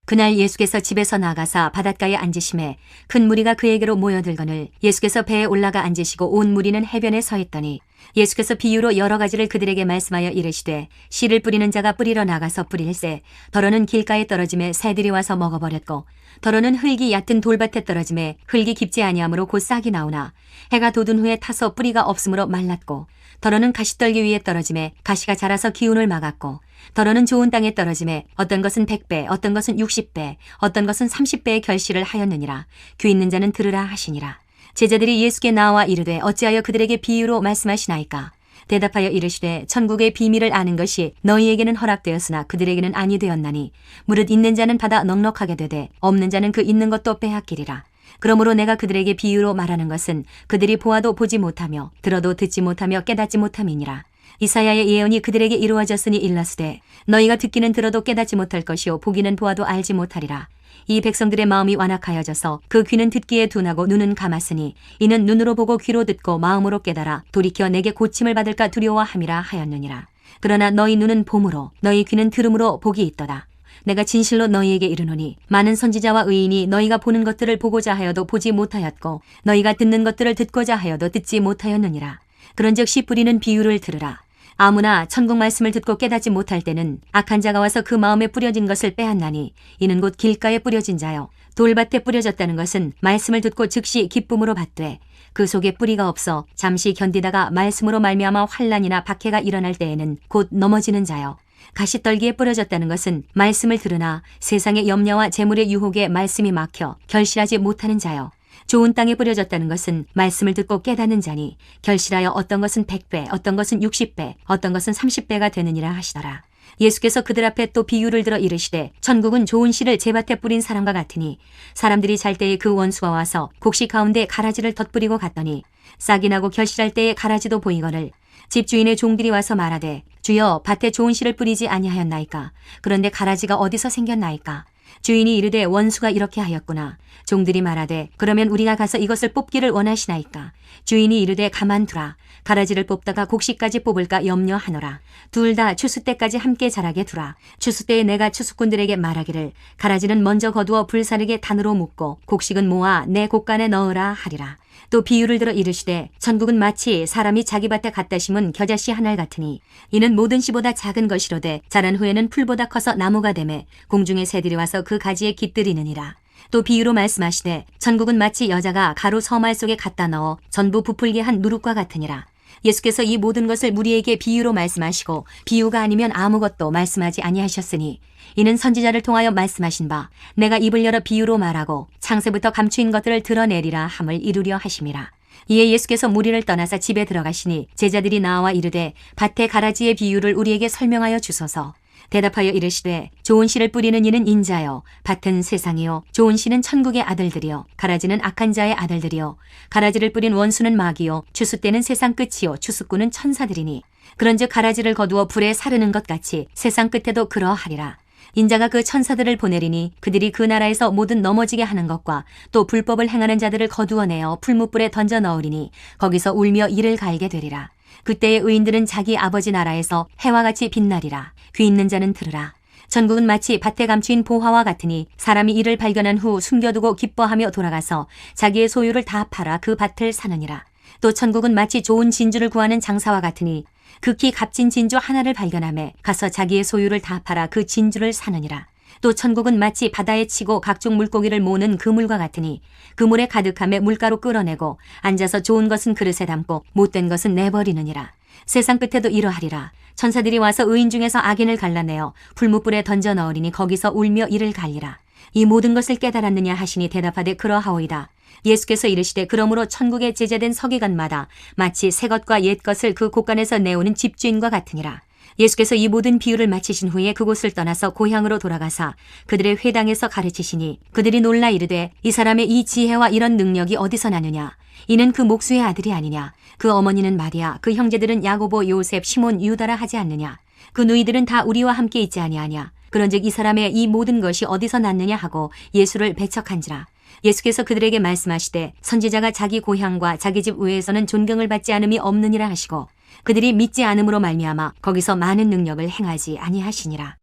Speaker 1: 그날 예수께서 집에서 나가사 바닷가에 앉으심에 큰 무리가 그에게로 모여들거늘 예수께서 배에 올라가 앉으시고 온 무리는 해변에 서 있더니 예수께서 비유로 여러 가지를 그들에게 말씀하여 이르시되 씨를 뿌리는 자가 뿌리러 나가서 뿌릴새 더러는 길가에 떨어짐에 새들이 와서 먹어버렸고 더러는 흙이 얕은 돌밭에 떨어짐에 흙이 깊지 아니하므로 곧 싹이 나오나 해가 돋은 후에 타서 뿌리가 없으므로 말랐고 더러는 가시떨기 위에 떨어짐에 가시가 자라서 기운을 막았고 더러는 좋은 땅에 떨어짐에 어떤 것은 100배 어떤 것은 60배 어떤 것은 30배의 결실을 하였느니라. 귀 있는 자는 들으라 하시니라. 제자들이 예수께 나와 이르되 어찌하여 그들에게 비유로 말씀하시나이까. 대답하여 이르시되 천국의 비밀을 아는 것이 너희에게는 허락되었으나 그들에게는 아니 되었나니 무릇 있는 자는 받아 넉넉하게 되되 없는 자는 그 있는 것도 빼앗기리라. 그러므로 내가 그들에게 비유로 말하는 것은 그들이 보아도 보지 못하며 들어도 듣지 못하며 깨닫지 못함이니라. 이사야의 예언이 그들에게 이루어졌으니 일러스되 너희가 듣기는 들어도 깨닫지 못할 것이요 보기는 보아도 알지 못하리라. 이 백성들의 마음이 완악하여져서 그 귀는 듣기에 둔하고 눈은 감았으니 이는 눈으로 보고 귀로 듣고 마음으로 깨달아 돌이켜 내게 고침을 받을까 두려워함이라 하였느니라. 그러나 너희 눈은 봄으로 너희 귀는 들음으로 복이 있도다. 내가 진실로 너희에게 이르노니 많은 선지자와 의인이 너희가 보는 것들을 보고자 하여도 보지 못하였고 너희가 듣는 것들을 듣고자 하여도 듣지 못하였느니라. 그런즉 씨 뿌리는 비유를 들으라. 아무나 천국 말씀을 듣고 깨닫지 못할 때는 악한 자가 와서 그 마음에 뿌려진 것을 빼앗나니 이는 곧 길가에 뿌려진 자요 돌밭에 뿌려졌다는 것은 말씀을 듣고 즉시 기쁨으로 받되 그 속에 뿌리가 없어 잠시 견디다가 말씀으로 말미암아 환난이나 박해가 일어날 때에는 곧 넘어지는 자요 가시떨기에 뿌려졌다는 것은 말씀을 들으나 세상의 염려와 재물의 유혹에 말씀이 막혀 결실하지 못하는 자요 좋은 땅에 뿌려졌다는 것은 말씀을 듣고 깨닫는 자니 결실하여 어떤 것은 100배 어떤 것은 60배 어떤 것은 30배가 되느니라 하시더라. 예수께서 그들 앞에 또 비유를 들어 이르시되 천국은 좋은 씨를 제밭에 뿌린 사람과 같으니 사람들이 잘 때에 그 원수가 와서 곡식 가운데 가라지를 덧뿌리고 갔더니 싹이 나고 결실할 때에 가라지도 보이거늘 집주인의 종들이 와서 말하되 주여 밭에 좋은 씨를 뿌리지 아니하였나이까. 그런데 가라지가 어디서 생겼나이까. 주인이 이르되 원수가 이렇게 하였구나. 종들이 말하되 그러면 우리가 가서 이것을 뽑기를 원하시나이까. 주인이 이르되 가만두라. 가라지를 뽑다가 곡식까지 뽑을까 염려하노라. 둘 다 추수 때까지 함께 자라게 두라. 추수 때에 내가 추수꾼들에게 말하기를 가라지는 먼저 거두어 불사르게 단으로 묶고 곡식은 모아 내 곡간에 넣으라 하리라. 또 비유를 들어 이르시되 천국은 마치 사람이 자기 밭에 갖다 심은 겨자씨 한 알 같으니 이는 모든 씨보다 작은 것이로되 자란 후에는 풀보다 커서 나무가 되매 공중의 새들이 와서 그 가지에 깃들이느니라. 또 비유로 말씀하시되 천국은 마치 여자가 가루 서말 속에 갖다 넣어 전부 부풀게 한 누룩과 같으니라. 예수께서 이 모든 것을 무리에게 비유로 말씀하시고 비유가 아니면 아무것도 말씀하지 아니하셨으니 이는 선지자를 통하여 말씀하신 바 내가 입을 열어 비유로 말하고 창세부터 감추인 것들을 드러내리라 함을 이루려 하심이라. 이에 예수께서 무리를 떠나사 집에 들어가시니 제자들이 나와 이르되 밭의 가라지의 비유를 우리에게 설명하여 주소서. 대답하여 이르시되 좋은 씨를 뿌리는 이는 인자요 밭은 세상이요 좋은 씨는 천국의 아들들이요 가라지는 악한 자의 아들들이요 가라지를 뿌린 원수는 마귀요 추수 때는 세상 끝이요 추수꾼은 천사들이니 그런즉 가라지를 거두어 불에 사르는 것 같이 세상 끝에도 그러하리라. 인자가 그 천사들을 보내리니 그들이 그 나라에서 모든 넘어지게 하는 것과 또 불법을 행하는 자들을 거두어내어 풀무불에 던져 넣으리니 거기서 울며 이를 갈게 되리라. 그때의 의인들은 자기 아버지 나라에서 해와 같이 빛나리라. 귀 있는 자는 들으라. 천국은 마치 밭에 감추인 보화와 같으니 사람이 이를 발견한 후 숨겨두고 기뻐하며 돌아가서 자기의 소유를 다 팔아 그 밭을 사느니라. 또 천국은 마치 좋은 진주를 구하는 장사와 같으니 극히 값진 진주 하나를 발견하며 가서 자기의 소유를 다 팔아 그 진주를 사느니라. 또 천국은 마치 바다에 치고 각종 물고기를 모으는 그물과 같으니 그물에 가득함에 물가로 끌어내고 앉아서 좋은 것은 그릇에 담고 못된 것은 내버리느니라. 세상 끝에도 이러하리라. 천사들이 와서 의인 중에서 악인을 갈라내어 풀무불에 던져 넣으리니 거기서 울며 이를 갈리라. 이 모든 것을 깨달았느냐 하시니 대답하되 그러하오이다. 예수께서 이르시되 그러므로 천국에 제재된 서기관마다 마치 새 것과 옛 것을 그 곳간에서 내오는 집주인과 같으니라. 예수께서 이 모든 비유를 마치신 후에 그곳을 떠나서 고향으로 돌아가사 그들의 회당에서 가르치시니 그들이 놀라 이르되 이 사람의 이 지혜와 이런 능력이 어디서 나느냐. 이는 그 목수의 아들이 아니냐. 그 어머니는 마리아, 그 형제들은 야고보, 요셉, 시몬, 유다라 하지 않느냐. 그 누이들은 다 우리와 함께 있지 아니하냐. 그런즉 이 사람의 이 모든 것이 어디서 났느냐 하고 예수를 배척한지라. 예수께서 그들에게 말씀하시되 선지자가 자기 고향과 자기 집 외에서는 존경을 받지 않음이 없느니라 하시고 그들이 믿지 않음으로 말미암아 거기서 많은 능력을 행하지 아니하시니라.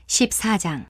Speaker 1: 14장.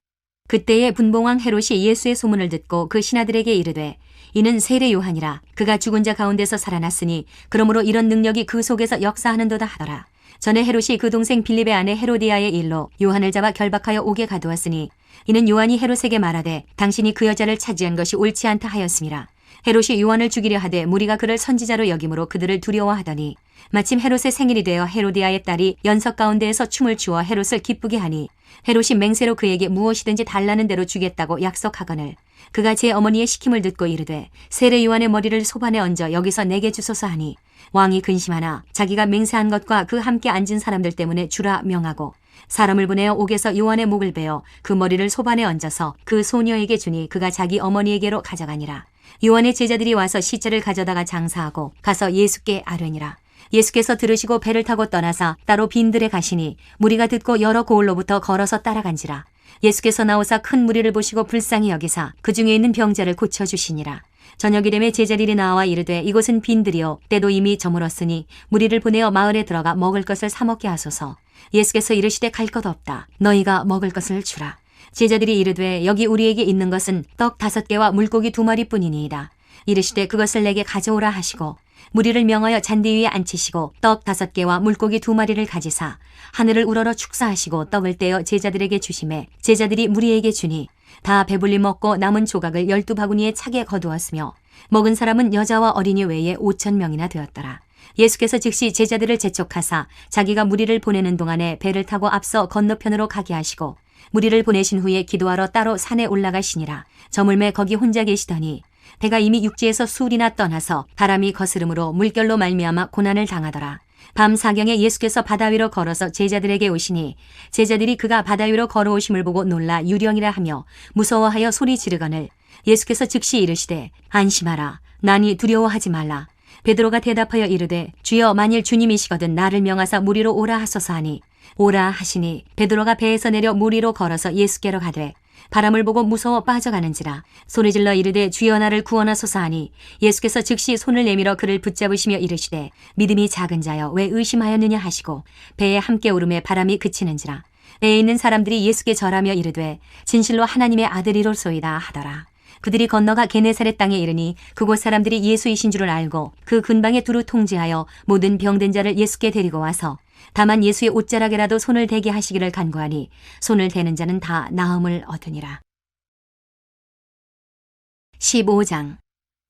Speaker 1: 그때에 분봉왕 헤롯이 예수의 소문을 듣고 그 신하들에게 이르되 이는 세례 요한이라. 그가 죽은 자 가운데서 살아났으니 그러므로 이런 능력이 그 속에서 역사하는도다 하더라. 전에 헤롯이 그 동생 빌립의 아내 헤로디아의 일로 요한을 잡아 결박하여 옥에 가두었으니 이는 요한이 헤롯에게 말하되 당신이 그 여자를 차지한 것이 옳지 않다 하였음이라. 헤롯이 요한을 죽이려 하되 무리가 그를 선지자로 여김으로 그들을 두려워하더니 마침 헤롯의 생일이 되어 헤로디아의 딸이 연석 가운데에서 춤을 추어 헤롯을 기쁘게 하니 헤롯이 맹세로 그에게 무엇이든지 달라는 대로 주겠다고 약속하거늘 그가 제 어머니의 시킴을 듣고 이르되 세례 요한의 머리를 소반에 얹어 여기서 내게 주소서 하니 왕이 근심하나 자기가 맹세한 것과 그 함께 앉은 사람들 때문에 주라 명하고 사람을 보내어 옥에서 요한의 목을 베어 그 머리를 소반에 얹어서 그 소녀에게 주니 그가 자기 어머니에게로 가져가니라. 요한의 제자들이 와서 시체를 가져다가 장사하고 가서 예수께 아뢰니라. 예수께서 들으시고 배를 타고 떠나사 따로 빈들에 가시니 무리가 듣고 여러 고을로부터 걸어서 따라간지라. 예수께서 나오사 큰 무리를 보시고 불쌍히 여기사 그 중에 있는 병자를 고쳐주시니라. 저녁이 되매 제자들이 나와 이르되 이곳은 빈들이요 때도 이미 저물었으니 무리를 보내어 마을에 들어가 먹을 것을 사 먹게 하소서. 예수께서 이르시되 갈 것 없다. 너희가 먹을 것을 주라. 제자들이 이르되 여기 우리에게 있는 것은 떡 5개와 물고기 2마리뿐이니이다. 이르시되 그것을 내게 가져오라 하시고 무리를 명하여 잔디 위에 앉히시고 떡 5개와 물고기 2마리를 가지사 하늘을 우러러 축사하시고 떡을 떼어 제자들에게 주시매 제자들이 무리에게 주니 다 배불리 먹고 남은 조각을 12바구니에 차게 거두었으며 먹은 사람은 여자와 어린이 외에 5,000명이나 되었더라. 예수께서 즉시 제자들을 재촉하사 자기가 무리를 보내는 동안에 배를 타고 앞서 건너편으로 가게 하시고 무리를 보내신 후에 기도하러 따로 산에 올라가시니라. 저물매 거기 혼자 계시더니 배가 이미 육지에서 수울이나 떠나서 바람이 거스름으로 물결로 말미암아 고난을 당하더라. 밤 사경에 예수께서 바다 위로 걸어서 제자들에게 오시니 제자들이 그가 바다 위로 걸어오심을 보고 놀라 유령이라 하며 무서워하여 소리 지르거늘 예수께서 즉시 이르시되 안심하라. 나니 두려워하지 말라. 베드로가 대답하여 이르되 주여 만일 주님이시거든 나를 명하사 무리로 오라 하소서 하니 오라 하시니 베드로가 배에서 내려 무리로 걸어서 예수께로 가되 바람을 보고 무서워 빠져가는지라 소리질러 이르되 주여 나를 구원하소서 하니 예수께서 즉시 손을 내밀어 그를 붙잡으시며 이르시되 믿음이 작은 자여 왜 의심하였느냐 하시고 배에 함께 오름에 바람이 그치는지라 배에 있는 사람들이 예수께 절하며 이르되 진실로 하나님의 아들이로소이다 하더라. 그들이 건너가 게네사렛 땅에 이르니 그곳 사람들이 예수이신 줄을 알고 그 근방에 두루 통제하여 모든 병든 자를 예수께 데리고 와서 다만 예수의 옷자락에라도 손을 대게 하시기를 간구하니 손을 대는 자는 다 나음을 얻으니라. 15장.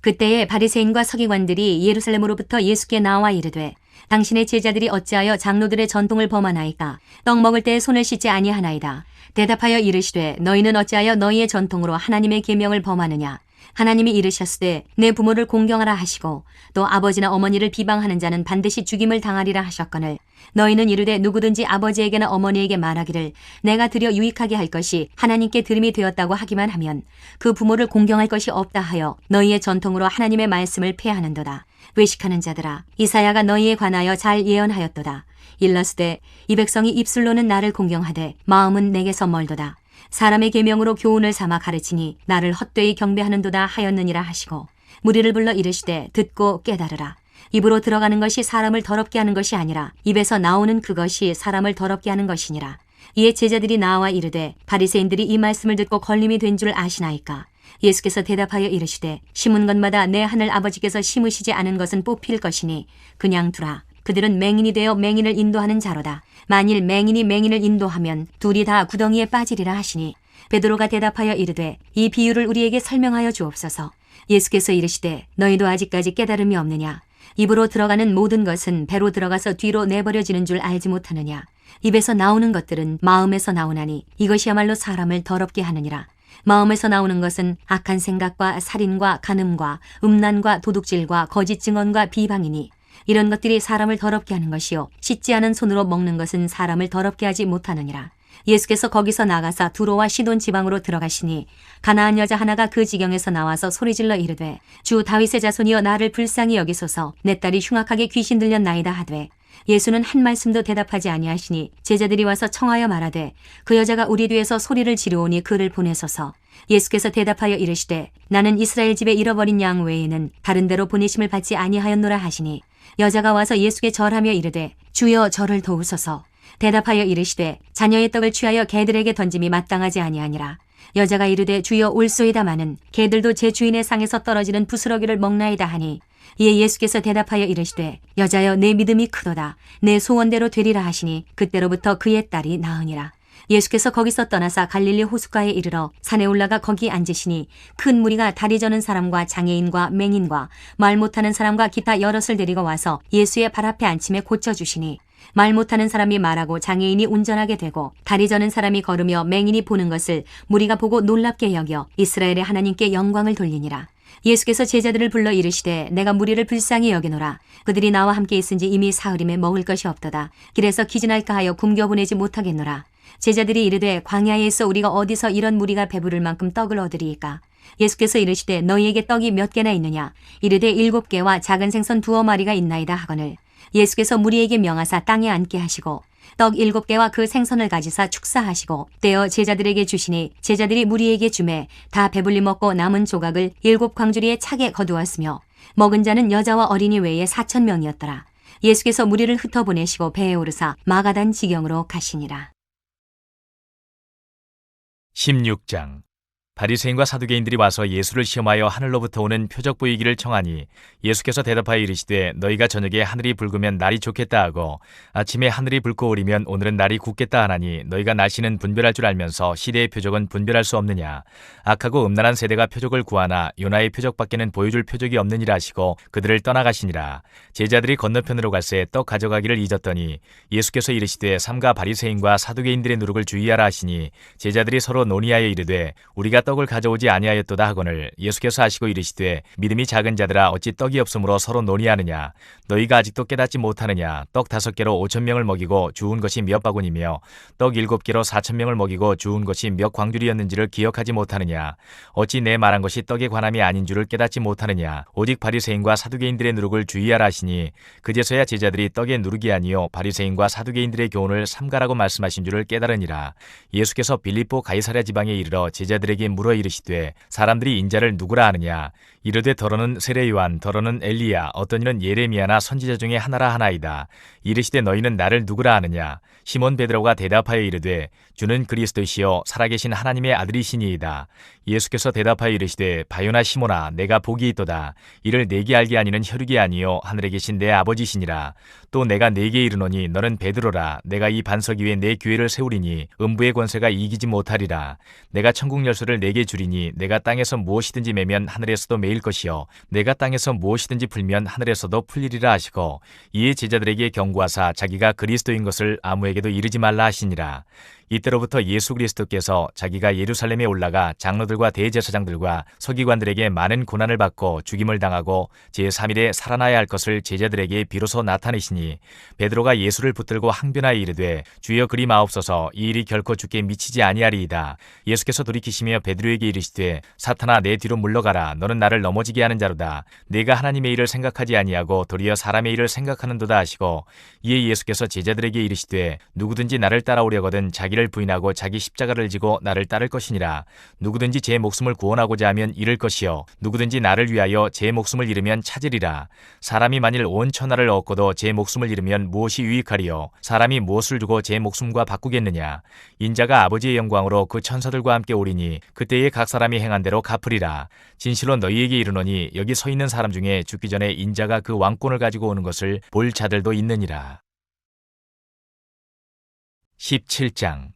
Speaker 1: 그때에 바리새인과 서기관들이 예루살렘으로부터 예수께 나와 이르되 당신의 제자들이 어찌하여 장로들의 전통을 범하나이까? 떡 먹을 때에 손을 씻지 아니하나이다. 대답하여 이르시되 너희는 어찌하여 너희의 전통으로 하나님의 계명을 범하느냐? 하나님이 이르셨으되 내 부모를 공경하라 하시고 또 아버지나 어머니를 비방하는 자는 반드시 죽임을 당하리라 하셨거늘 너희는 이르되 누구든지 아버지에게나 어머니에게 말하기를 내가 드려 유익하게 할 것이 하나님께 들음이 되었다고 하기만 하면 그 부모를 공경할 것이 없다 하여 너희의 전통으로 하나님의 말씀을 폐하는도다. 외식하는 자들아 이사야가 너희에 관하여 잘 예언하였도다. 일러스되 이 백성이 입술로는 나를 공경하되 마음은 내게서 멀도다. 사람의 계명으로 교훈을 삼아 가르치니 나를 헛되이 경배하는도다 하였느니라 하시고 무리를 불러 이르시되 듣고 깨달으라. 입으로 들어가는 것이 사람을 더럽게 하는 것이 아니라 입에서 나오는 그것이 사람을 더럽게 하는 것이니라. 이에 제자들이 나와 이르되 바리새인들이 이 말씀을 듣고 걸림이 된 줄 아시나이까? 예수께서 대답하여 이르시되 심은 것마다 내 하늘 아버지께서 심으시지 않은 것은 뽑힐 것이니 그냥 두라. 그들은 맹인이 되어 맹인을 인도하는 자로다. 만일 맹인이 맹인을 인도하면 둘이 다 구덩이에 빠지리라 하시니 베드로가 대답하여 이르되 이 비유를 우리에게 설명하여 주옵소서. 예수께서 이르시되 너희도 아직까지 깨달음이 없느냐? 입으로 들어가는 모든 것은 배로 들어가서 뒤로 내버려지는 줄 알지 못하느냐? 입에서 나오는 것들은 마음에서 나오나니 이것이야말로 사람을 더럽게 하느니라. 마음에서 나오는 것은 악한 생각과 살인과 간음과 음란과 도둑질과 거짓 증언과 비방이니 이런 것들이 사람을 더럽게 하는 것이요 씻지 않은 손으로 먹는 것은 사람을 더럽게 하지 못하느니라. 예수께서 거기서 나가사 두로와 시돈 지방으로 들어가시니 가나안 여자 하나가 그 지경에서 나와서 소리질러 이르되 주 다윗의 자손이여 나를 불쌍히 여기소서. 내 딸이 흉악하게 귀신 들렸나이다 하되 예수는 한 말씀도 대답하지 아니하시니 제자들이 와서 청하여 말하되 그 여자가 우리 뒤에서 소리를 지르오니 그를 보내소서. 예수께서 대답하여 이르시되 나는 이스라엘 집에 잃어버린 양 외에는 다른 데로 보내심을 받지 아니하였노라 하시니 여자가 와서 예수께 절하며 이르되 주여 저를 도우소서. 대답하여 이르시되 자녀의 떡을 취하여 개들에게 던짐이 마땅하지 아니하니라. 여자가 이르되 주여 올소이다마는 개들도 제 주인의 상에서 떨어지는 부스러기를 먹나이다 하니 이에 예수께서 대답하여 이르시되 여자여 내 믿음이 크도다. 내 소원대로 되리라 하시니 그때로부터 그의 딸이 나으니라. 예수께서 거기서 떠나사 갈릴리 호숫가에 이르러 산에 올라가 거기 앉으시니 큰 무리가 다리 저는 사람과 장애인과 맹인과 말 못하는 사람과 기타 여럿을 데리고 와서 예수의 발 앞에 앉힘에 고쳐주시니 말 못하는 사람이 말하고 장애인이 운전하게 되고 다리 저는 사람이 걸으며 맹인이 보는 것을 무리가 보고 놀랍게 여겨 이스라엘의 하나님께 영광을 돌리니라. 예수께서 제자들을 불러 이르시되 내가 무리를 불쌍히 여기노라. 그들이 나와 함께 있은지 이미 사흘임에 먹을 것이 없도다. 길에서 기진할까 하여 굶겨보내지 못하겠노라. 제자들이 이르되 광야에 있어 우리가 어디서 이런 무리가 배부를 만큼 떡을 얻으리이까? 예수께서 이르시되 너희에게 떡이 몇 개나 있느냐? 이르되 7개와 작은 생선 2마리가 있나이다 하거늘 예수께서 무리에게 명하사 땅에 앉게 하시고 떡 7개와 그 생선을 가지사 축사하시고 떼어 제자들에게 주시니 제자들이 무리에게 주매 다 배불리 먹고 남은 조각을 7광주리에 차게 거두었으며 먹은 자는 여자와 어린이 외에 4,000명이었더라. 예수께서 무리를 흩어보내시고 배에 오르사 마가단 지경으로 가시니라.
Speaker 2: 16장. 바리새인과 사두개인들이 와서 예수를 시험하여 하늘로부터 오는 표적 보이기를 청하니 예수께서 대답하여 이르시되 너희가 저녁에 하늘이 붉으면 날이 좋겠다 하고 아침에 하늘이 붉고 오리면 오늘은 날이 굳겠다 하나니 너희가 날씨는 분별할 줄 알면서 시대의 표적은 분별할 수 없느냐? 악하고 음란한 세대가 표적을 구하나 요나의 표적밖에는 보여줄 표적이 없느니라 하시고 그들을 떠나가시니라. 제자들이 건너편으로 갈새 떡 가져가기를 잊었더니 예수께서 이르시되 삼가 바리새인과 사두개인들의 누룩을 주의하라 하시니 제자들이 서로 논의하여 이르되 우리가 떡을 가져오지 아니하였도다 하거늘 예수께서 하시고 이르시되 믿음이 작은 자들아 어찌 떡이 없으므로 서로 논의하느냐? 너희가 아직도 깨닫지 못하느냐? 떡 5개로 5,000명을 먹이고 주운 것이 몇 바구니며 떡 7개로 4,000명을 먹이고 주운 것이 몇 광주리였는지를 기억하지 못하느냐? 어찌 내 말한 것이 떡에 관함이 아닌 줄을 깨닫지 못하느냐? 오직 바리새인과 사두개인들의 누룩을 주의하라 하시니 그제서야 제자들이 떡의 누룩이 아니요 바리새인과 사두개인들의 교훈을 삼가라고 말씀하신 줄을 깨달으니라. 예수께서 빌립보 가이사랴 지방에 이르러 제자들에게 물어 이르시되 사람들이 인자를 누구라 하느냐? 이르되 더러는 세례 요한, 더러는 엘리야, 어떤 이는 예레미야나 선지자 중에 하나라 하나이다. 이르시되 너희는 나를 누구라 하느냐? 시몬 베드로가 대답하여 이르되 주는 그리스도시요 살아계신 하나님의 아들이시니이다. 예수께서 대답하여 이르시되 바요나 시몬아 내가 복이 있도다. 이를 내게 알게 하니는 혈육이 아니요 하늘에 계신 내 아버지시니라. 또 내가 네게 이르노니 너는 베드로라. 내가 이 반석 위에 내 교회를 세우리니 음부의 권세가 이기지 못하리라. 내가 천국 열쇠를 네게 주리니 내가 땅에서 무엇이든지 매면 하늘에서도 매일 것이요 내가 땅에서 무엇이든지 풀면 하늘에서도 풀리리라 하시고 이에 제자들에게 경고하사 자기가 그리스도인 것을 아무에게도 이르지 말라 하시니라. 이때로부터 예수 그리스도께서 자기가 예루살렘에 올라가 장로들과 대제사장들과 서기관들에게 많은 고난을 받고 죽임을 당하고 제3일에 살아나야 할 것을 제자들에게 비로소 나타내시니 베드로가 예수를 붙들고 항변하여 이르되 주여 그리 마옵소서 이 일이 결코 주께 미치지 아니하리이다. 예수께서 돌이키시며 베드로에게 이르시되 사탄아 내 뒤로 물러가라. 너는 나를 넘어지게 하는 자로다. 네가 하나님의 일을 생각하지 아니하고 도리어 사람의 일을 생각하는도다 하시고 이에 예수께서 제자들에게 이르시되 누구든지 나를 따라오려거든 자기를 자기를 부인하고 자기 십자가를 지고 나를 따를 것이니라. 누구든지 제 목숨을 구원하고자 하면 잃을 것이요 누구든지 나를 위하여 제 목숨을 잃으면 찾으리라. 사람이 만일 온 천하를 얻고도 제 목숨을 잃으면 무엇이 유익하리요? 사람이 무엇을 주고 제 목숨과 바꾸겠느냐? 인자가 아버지의 영광으로 그 천사들과 함께 오리니 그때에 각 사람이 행한 대로 갚으리라. 진실로 너희에게 이르노니 여기 서 있는 사람 중에 죽기 전에 인자가 그 왕권을 가지고 오는 것을 볼 자들도 있느니라. 17장.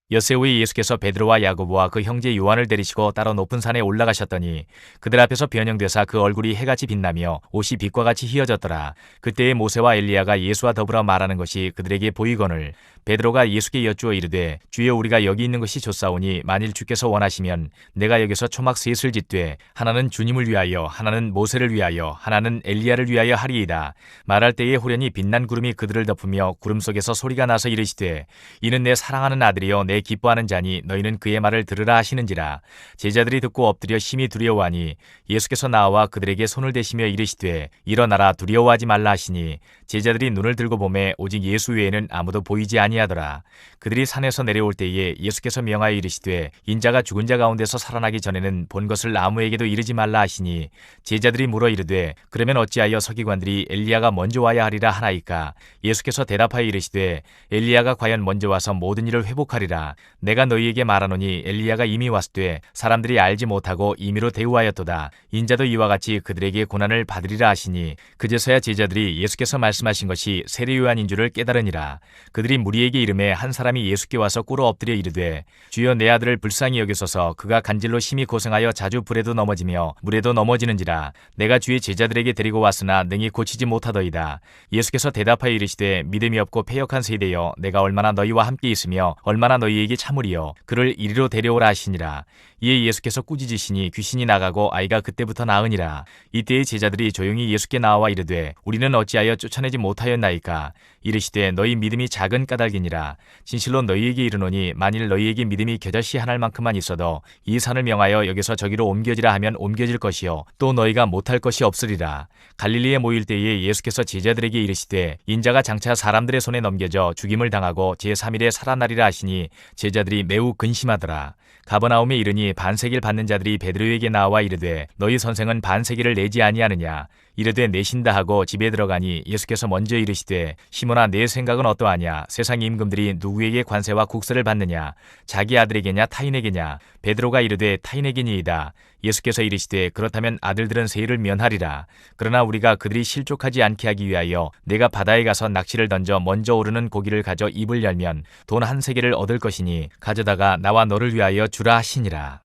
Speaker 2: 엿새우의 예수께서 베드로와 야고보와 그 형제 요한을 데리시고 따로 높은 산에 올라가셨더니 그들 앞에서 변형되사 그 얼굴이 해같이 빛나며 옷이 빛과 같이 희어졌더라. 그때에 모세와 엘리야가 예수와 더불어 말하는 것이 그들에게 보이거늘 베드로가 예수께 여쭈어 이르되 주여 우리가 여기 있는 것이 좋사오니 만일 주께서 원하시면 내가 여기서 초막 셋을 짓되 하나는 주님을 위하여 하나는 모세를 위하여 하나는 엘리야를 위하여 하리이다. 말할 때에 호련히 빛난 구름이 그들을 덮으며 구름 속에서 소리가 나서 이르시되 이는 내 사랑하는 아들이요 내 기뻐하는 자니 너희는 그의 말을 들으라 하시는지라. 제자들이 듣고 엎드려 심히 두려워하니 예수께서 나와 그들에게 손을 대시며 이르시되 일어나라 두려워하지 말라 하시니 제자들이 눈을 들고 보매 오직 예수 외에는 아무도 보이지 아니하더라. 그들이 산에서 내려올 때에 예수께서 명하여 이르시되 인자가 죽은 자 가운데서 살아나기 전에는 본 것을 아무에게도 이르지 말라 하시니 제자들이 물어 이르되 그러면 어찌하여 서기관들이 엘리야가 먼저 와야 하리라 하나이까? 예수께서 대답하여 이르시되 엘리야가 과연 먼저 와서 모든 일을 회복하리라. 내가 너희에게 말하노니 엘리야가 이미 왔으되 사람들이 알지 못하고 임의로 대우하였도다. 인자도 이와 같이 그들에게 고난을 받으리라 하시니 그제서야 제자들이 예수께서 말씀하신 것이 세례 요한인 줄을 깨달으니라. 그들이 무리에게 이르매 한 사람이 예수께 와서 꿇어 엎드려 이르되 주여 내 아들을 불쌍히 여기소서. 그가 간질로 심히 고생하여 자주 불에도 넘어지며 물에도 넘어지는지라. 내가 주의 제자들에게 데리고 왔으나 능히 고치지 못하더이다. 예수께서 대답하여 이르시되 믿음이 없고 패역한 세대여 내가 얼마나 너희와 함께 있으며 얼마나 너희에게 참으리요. 그를 이리로 데려오라 하시니라. 이에 예수께서 꾸짖으시니 귀신이 나가고 아이가 그때부터 나으니라. 이때의 제자들이 조용히 예수께 나와 이르되 우리는 어찌하여 쫓아내지 못하였나이까? 이르시되 너희 믿음이 작은 까닭이니라. 진실로 너희에게 이르노니 만일 너희에게 믿음이 겨자씨 한 알만큼만 있어도 이 산을 명하여 여기서 저기로 옮겨지라 하면 옮겨질 것이요 또 너희가 못할 것이 없으리라. 갈릴리에 모일 때에 예수께서 제자들에게 이르시되 인자가 장차 사람들의 손에 넘겨져 죽임을 당하고 제3일에 살아나리라 하시니 제자들이 매우 근심하더라. 가버나움에 이르니 반세기를 받는 자들이 베드로에게 나와 이르되 너희 선생은 반세기를 내지 아니하느냐? 이르되 내신다 하고 집에 들어가니 예수께서 먼저 이르시되 시몬아 내 생각은 어떠하냐? 세상 임금들이 누구에게 관세와 국세를 받느냐? 자기 아들에게냐 타인에게냐? 베드로가 이르되 타인에게니이다. 예수께서 이르시되 그렇다면 아들들은 세일을 면하리라. 그러나 우리가 그들이 실족하지 않게 하기 위하여 내가 바다에 가서 낚시를 던져 먼저 오르는 고기를 가져 입을 열면 돈 한 세겔을 얻을 것이니 가져다가 나와 너를 위하여 주라 하시니라.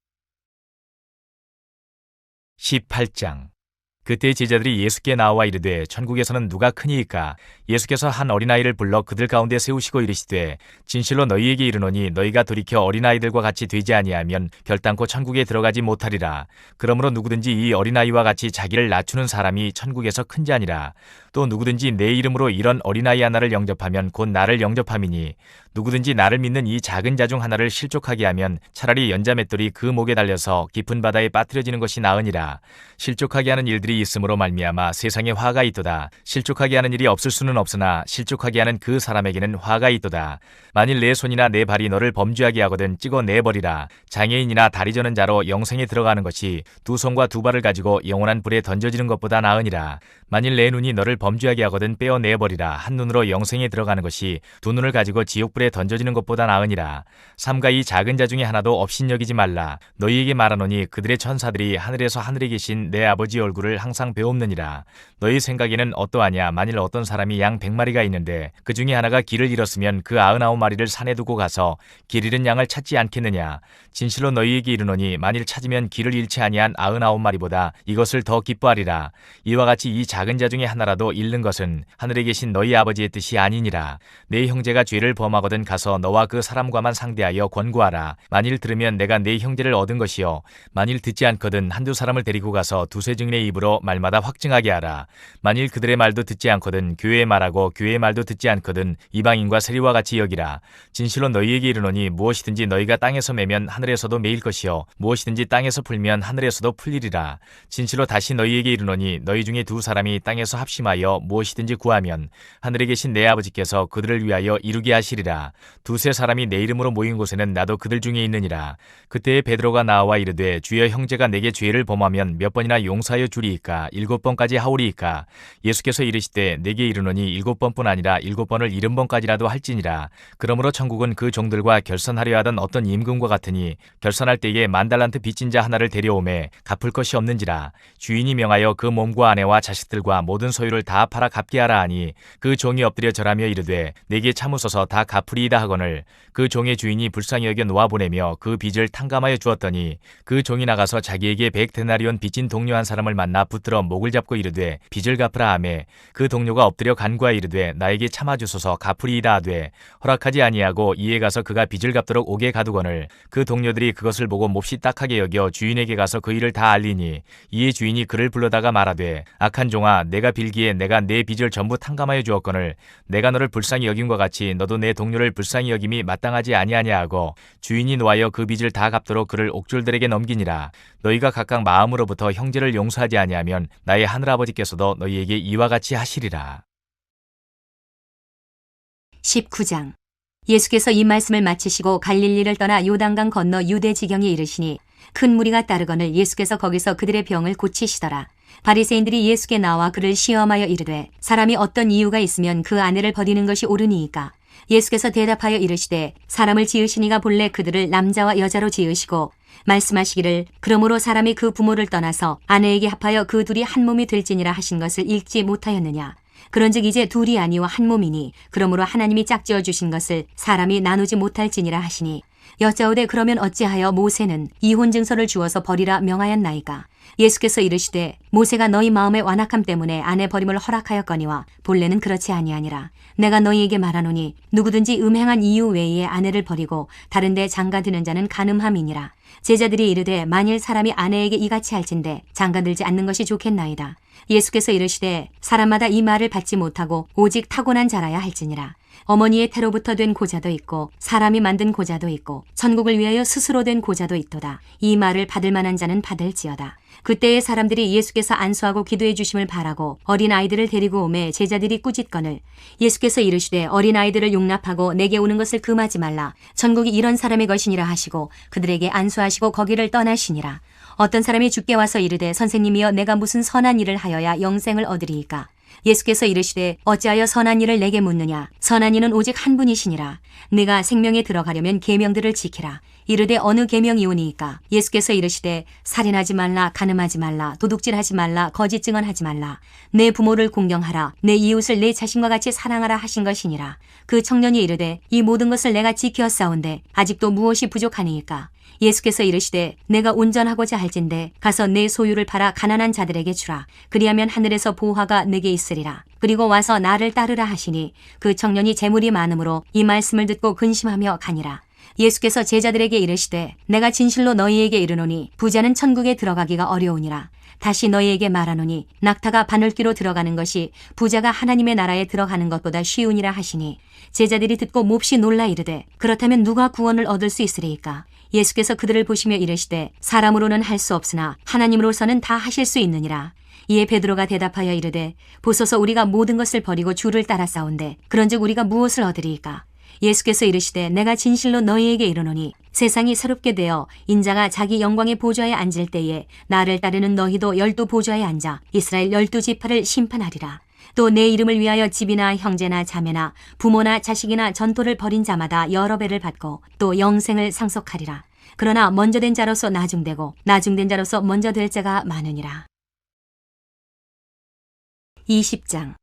Speaker 2: 18장. 그때 제자들이 예수께 나와 이르되 천국에서는 누가 크니이까? 예수께서 한 어린아이를 불러 그들 가운데 세우시고 이르시되 진실로 너희에게 이르노니 너희가 돌이켜 어린아이들과 같이 되지 아니하면 결단코 천국에 들어가지 못하리라. 그러므로 누구든지 이 어린아이와 같이 자기를 낮추는 사람이 천국에서 큰 자니라. 또 누구든지 내 이름으로 이런 어린아이 하나를 영접하면 곧 나를 영접함이니 누구든지 나를 믿는 이 작은 자 중 하나를 실족하게 하면 차라리 연자맷돌이 그 목에 달려서 깊은 바다에 빠뜨려지는 것이 나으니라. 실족하게 하는 일들이 있음으로 말미암아 세상에 화가 있도다. 실족하게 하는 일이 없을 수는 없으나 실족하게 하는 그 사람에게는 화가 있도다. 만일 내 손이나 내 발이 너를 범죄하게 하거든 찍어 내버리라. 장애인이나 다리 저는 자로 영생에 들어가는 것이 두 손과 두 발을 가지고 영원한 불에 던져지는 것보다 나으니라. 만일 내 눈이 너를 범죄하게 하거든 빼어 내버리라. 한 눈으로 영생에 들어가는 것이 두 눈을 가지고 지옥불에 던져지는 것보다 나으니라. 삼가 이 작은 자 중에 하나도 업신여기지 말라. 너희에게 말하노니 그들의 천사들이 하늘에서 하늘에 계신 내 아버지의 얼굴을 항상 배옵느니라. 너희 생각에는 어떠하냐? 만일 어떤 사람이 양 100마리가 있는데 그 중에 하나가 길을 잃었으면 그 99마리를 산에 두고 가서 길 잃은 양을 찾지 않겠느냐? 진실로 너희에게 이르노니 만일 찾으면 길을 잃지 아니한 99마리보다 이것을 더 기뻐하리라. 이와 같이 이 작은 자 중에 하나라도 잃는 것은 하늘에 계신 너희 아버지의 뜻이 아니니라. 내 형제가 죄를 범하거든 가서 너와 그 사람과만 상대하여 권고하라. 만일 들으면 내가 내 형제를 얻은 것이요 만일 듣지 않거든 한두 사람을 데리고 가서 두세 증인의 입으로 말마다 확증하게 하라. 만일 그들의 말도 듣지 않거든 교회의 말하고 교회의 말도 듣지 않거든 이방인과 세리와 같이 여기라. 진실로 너희에게 이르노니 무엇이든지 너희가 땅에서 매면 하늘에서도 매일 것이요 무엇이든지 땅에서 풀면 하늘에서도 풀리리라. 진실로 다시 너희에게 이르노니 너희 중에 두 사람이 땅에서 합심하여 무엇이든지 구하면 하늘에 계신 내 아버지께서 그들을 위하여 이루게 하시리라. 있으리라. 두세 사람이 내 이름으로 모인 곳에는 나도 그들 중에 있느니라. 그때에 베드로가 나와 이르되 주여 형제가 내게 죄를 범하면 몇 번이나 용서하여 주리이까? 7번까지 하오리이까? 예수께서 이르시되 내게 이르노니 7번뿐 아니라 7번을 70번까지라도 할지니라. 그러므로 천국은 그 종들과 결선하려 하던 어떤 임금과 같으니 결선할 때에 10,000달란트 빚진 자 하나를 데려오매 갚을 것이 없는지라. 주인이 명하여 그 몸과 아내와 자식들과 모든 소유를 다 팔아 갚게 하라 하니 그 종이 엎드려 절하며 이르되 내게 참으소서 다 갚으리이다 하거늘 그 종의 주인이 불쌍히 여겨 놓아보내며 그 빚을 탕감하여 주었더니 그 종이 나가서 자기에게 100데나리온 빚진 동료 한 사람을 만나 붙들어 목을 잡고 이르되 빚을 갚으라 하매 그 동료가 엎드려 간구하여 이르되 나에게 참아주소서 갚으리이다 하되 허락하지 아니하고 이에 가서 그가 빚을 갚도록 옥에 가두거늘 그 동료들이 그것을 보고 몹시 딱하게 여겨 주인에게 가서 그 일을 다 알리니 이에 주인이 그를 불러다가 말하되 악한 종아 내가 빌기에 내가 내 빚을 전부 탕감하여 주었거늘 내가 너를 불쌍히 여김과 같이 너도 내 동료를 불쌍히 여김이 마땅하지 아니하냐 하고 주인이 노하여 그 빚을 다 갚도록 그를 옥졸들에게 넘기니라. 너희가 각각 마음으로부터 형제를 용서하지 아니하면 나의 하늘아버지께서도 너희에게 이와 같이 하시리라.
Speaker 1: 19장. 예수께서 이 말씀을 마치시고 갈릴리를 떠나 요단강 건너 유대 지경에 이르시니 큰 무리가 따르거늘 예수께서 거기서 그들의 병을 고치시더라. 바리새인들이 예수께 나와 그를 시험하여 이르되 사람이 어떤 이유가 있으면 그 아내를 버리는 것이 옳으니이까? 예수께서 대답하여 이르시되 사람을 지으시니가 본래 그들을 남자와 여자로 지으시고 말씀하시기를 그러므로 사람이 그 부모를 떠나서 아내에게 합하여 그 둘이 한 몸이 될지니라 하신 것을 읽지 못하였느냐? 그런즉 이제 둘이 아니요 한 몸이니 그러므로 하나님이 짝지어 주신 것을 사람이 나누지 못할지니라 하시니 여짜오되 그러면 어찌하여 모세는 이혼 증서를 주어서 버리라 명하였나이까? 예수께서 이르시되 모세가 너희 마음의 완악함 때문에 아내 버림을 허락하였거니와 본래는 그렇지 아니하니라. 내가 너희에게 말하노니 누구든지 음행한 이유 외에 아내를 버리고 다른 데 장가드는 자는 간음함이니라. 제자들이 이르되 만일 사람이 아내에게 이같이 할진대 장가들지 않는 것이 좋겠나이다. 예수께서 이르시되 사람마다 이 말을 받지 못하고 오직 타고난 자라야 할지니라. 어머니의 태로부터 된 고자도 있고 사람이 만든 고자도 있고 천국을 위하여 스스로 된 고자도 있도다. 이 말을 받을 만한 자는 받을지어다. 그때의 사람들이 예수께서 안수하고 기도해 주심을 바라고 어린아이들을 데리고 오매 제자들이 꾸짖거늘 예수께서 이르시되 어린아이들을 용납하고 내게 오는 것을 금하지 말라. 천국이 이런 사람의 것이니라 하시고 그들에게 안수하시고 거기를 떠나시니라. 어떤 사람이 주께 와서 이르되 선생님이여 내가 무슨 선한 일을 하여야 영생을 얻으리이까? 예수께서 이르시되 어찌하여 선한 일을 내게 묻느냐? 선한 이는 오직 한 분이시니라. 네가 생명에 들어가려면 계명들을 지키라. 이르되 어느 계명이오니이까? 예수께서 이르시되 살인하지 말라, 간음하지 말라, 도둑질하지 말라, 거짓 증언하지 말라, 내 부모를 공경하라, 내 이웃을 내 자신과 같이 사랑하라 하신 것이니라. 그 청년이 이르되 이 모든 것을 내가 지켰사온데 아직도 무엇이 부족하니이까? 예수께서 이르시되 내가 온전하고자 할진대 가서 내 소유를 팔아 가난한 자들에게 주라. 그리하면 하늘에서 보화가 내게 있으리라. 그리고 와서 나를 따르라 하시니 그 청년이 재물이 많으므로 이 말씀을 듣고 근심하며 가니라. 예수께서 제자들에게 이르시되 내가 진실로 너희에게 이르노니 부자는 천국에 들어가기가 어려우니라. 다시 너희에게 말하노니 낙타가 바늘귀로 들어가는 것이 부자가 하나님의 나라에 들어가는 것보다 쉬우니라 하시니 제자들이 듣고 몹시 놀라 이르되 그렇다면 누가 구원을 얻을 수 있으리이까? 예수께서 그들을 보시며 이르시되 사람으로는 할 수 없으나 하나님으로서는 다 하실 수 있느니라. 이에 베드로가 대답하여 이르되 보소서 우리가 모든 것을 버리고 주를 따라싸운데 그런즉 우리가 무엇을 얻으리이까? 예수께서 이르시되 내가 진실로 너희에게 이르노니 세상이 새롭게 되어 인자가 자기 영광의 보좌에 앉을 때에 나를 따르는 너희도 12 보좌에 앉아 이스라엘 12지파를 심판하리라. 또 내 이름을 위하여 집이나 형제나 자매나 부모나 자식이나 전토를 벌인 자마다 여러 배를 받고 또 영생을 상속하리라. 그러나 먼저 된 자로서 나중되고 나중된 자로서 먼저 될 자가 많으니라. 20장.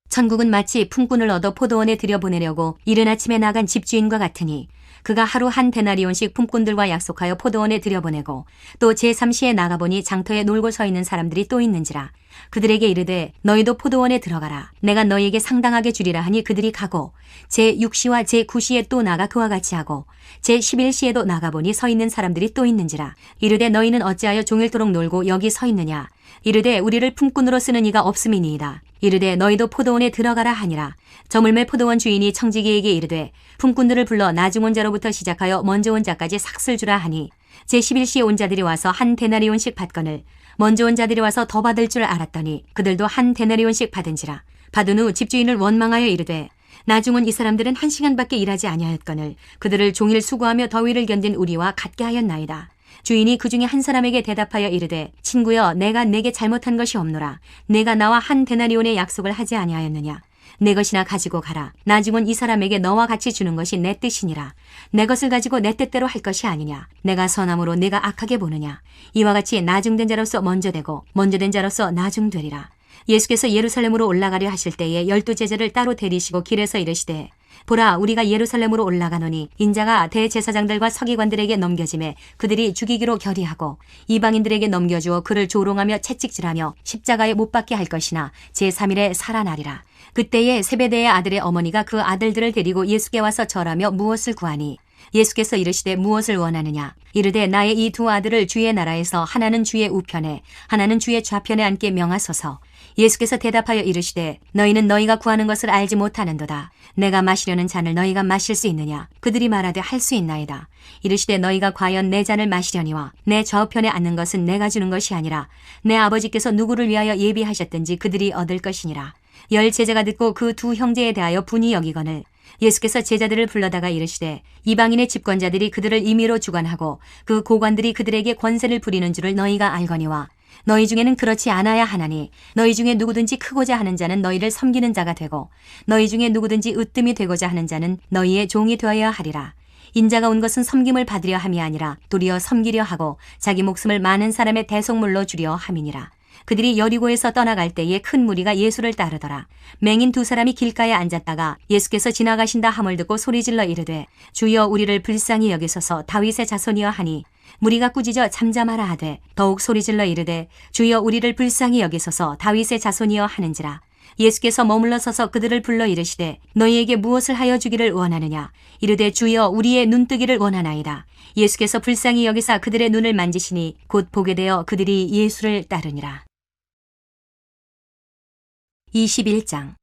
Speaker 1: 천국은 마치 품꾼을 얻어 포도원에 들여보내려고 이른 아침에 나간 집주인과 같으니 그가 하루 한 데나리온씩 품꾼들과 약속하여 포도원에 들여보내고 또 제3시에 나가보니 장터에 놀고 서 있는 사람들이 또 있는지라. 그들에게 이르되 너희도 포도원에 들어가라. 내가 너희에게 상당하게 주리라 하니 그들이 가고 제6시와 제9시에 또 나가 그와 같이 하고 제11시에도 나가보니 서 있는 사람들이 또 있는지라. 이르되 너희는 어찌하여 종일토록 놀고 여기 서 있느냐? 이르되 우리를 품꾼으로 쓰는 이가 없음이니이다. 이르되 너희도 포도원에 들어가라 하니라. 저물매 포도원 주인이 청지기에게 이르되 품꾼들을 불러 나중 온 자로부터 시작하여 먼저 온 자까지 삭슬 주라 하니 제11시에 온 자들이 와서 한 데나리온씩 받거늘 먼저 온 자들이 와서 더 받을 줄 알았더니 그들도 한 데나리온씩 받은지라. 받은 후 집주인을 원망하여 이르되 나중은 이 사람들은 1시간밖에 일하지 아니하였거늘 그들을 종일 수고하며 더위를 견딘 우리와 같게 하였나이다. 주인이 그 중에 한 사람에게 대답하여 이르되 친구여 내가 내게 잘못한 것이 없노라. 내가 나와 한 데나리온의 약속을 하지 아니하였느냐. 내 것이나 가지고 가라. 나중은 이 사람에게 너와 같이 주는 것이 내 뜻이니라. 내 것을 가지고 내 뜻대로 할 것이 아니냐. 내가 선함으로 내가 악하게 보느냐. 이와 같이 나중된 자로서 먼저 되고 먼저 된 자로서 나중되리라. 예수께서 예루살렘으로 올라가려 하실 때에 12 제자를 따로 데리시고 길에서 이르시되 보라 우리가 예루살렘으로 올라가노니 인자가 대제사장들과 서기관들에게 넘겨짐에 그들이 죽이기로 결의하고 이방인들에게 넘겨주어 그를 조롱하며 채찍질하며 십자가에 못 박게 할 것이나 제3일에 살아나리라. 그때에 세베대의 아들의 어머니가 그 아들들을 데리고 예수께 와서 절하며 무엇을 구하니 예수께서 이르시되 무엇을 원하느냐. 이르되 나의 이 두 아들을 주의 나라에서 하나는 주의 우편에 하나는 주의 좌편에 앉게 명하소서. 예수께서 대답하여 이르시되 너희는 너희가 구하는 것을 알지 못하는도다. 내가 마시려는 잔을 너희가 마실 수 있느냐. 그들이 말하되 할 수 있나이다. 이르시되 너희가 과연 내 잔을 마시려니와 내 좌우편에 앉는 것은 내가 주는 것이 아니라 내 아버지께서 누구를 위하여 예비하셨든지 그들이 얻을 것이니라. 10 제자가 듣고 그 두 형제에 대하여 분이 여기거늘 예수께서 제자들을 불러다가 이르시되 이방인의 집권자들이 그들을 임의로 주관하고 그 고관들이 그들에게 권세를 부리는 줄을 너희가 알거니와 너희 중에는 그렇지 않아야 하나니 너희 중에 누구든지 크고자 하는 자는 너희를 섬기는 자가 되고 너희 중에 누구든지 으뜸이 되고자 하는 자는 너희의 종이 되어야 하리라. 인자가 온 것은 섬김을 받으려 함이 아니라 도리어 섬기려 하고 자기 목숨을 많은 사람의 대속물로 주려 함이니라. 그들이 여리고에서 떠나갈 때에 큰 무리가 예수를 따르더라. 맹인 2 사람이 길가에 앉았다가 예수께서 지나가신다 함을 듣고 소리질러 이르되 주여 우리를 불쌍히 여기소서 다윗의 자손이여 하니 무리가 꾸짖어 잠잠하라 하되 더욱 소리질러 이르되 주여 우리를 불쌍히 여기소서 다윗의 자손이여 하는지라. 예수께서 머물러 서서 그들을 불러 이르시되 너희에게 무엇을 하여 주기를 원하느냐. 이르되 주여 우리의 눈뜨기를 원하나이다. 예수께서 불쌍히 여기사 그들의 눈을 만지시니 곧 보게 되어 그들이 예수를 따르니라. 21장.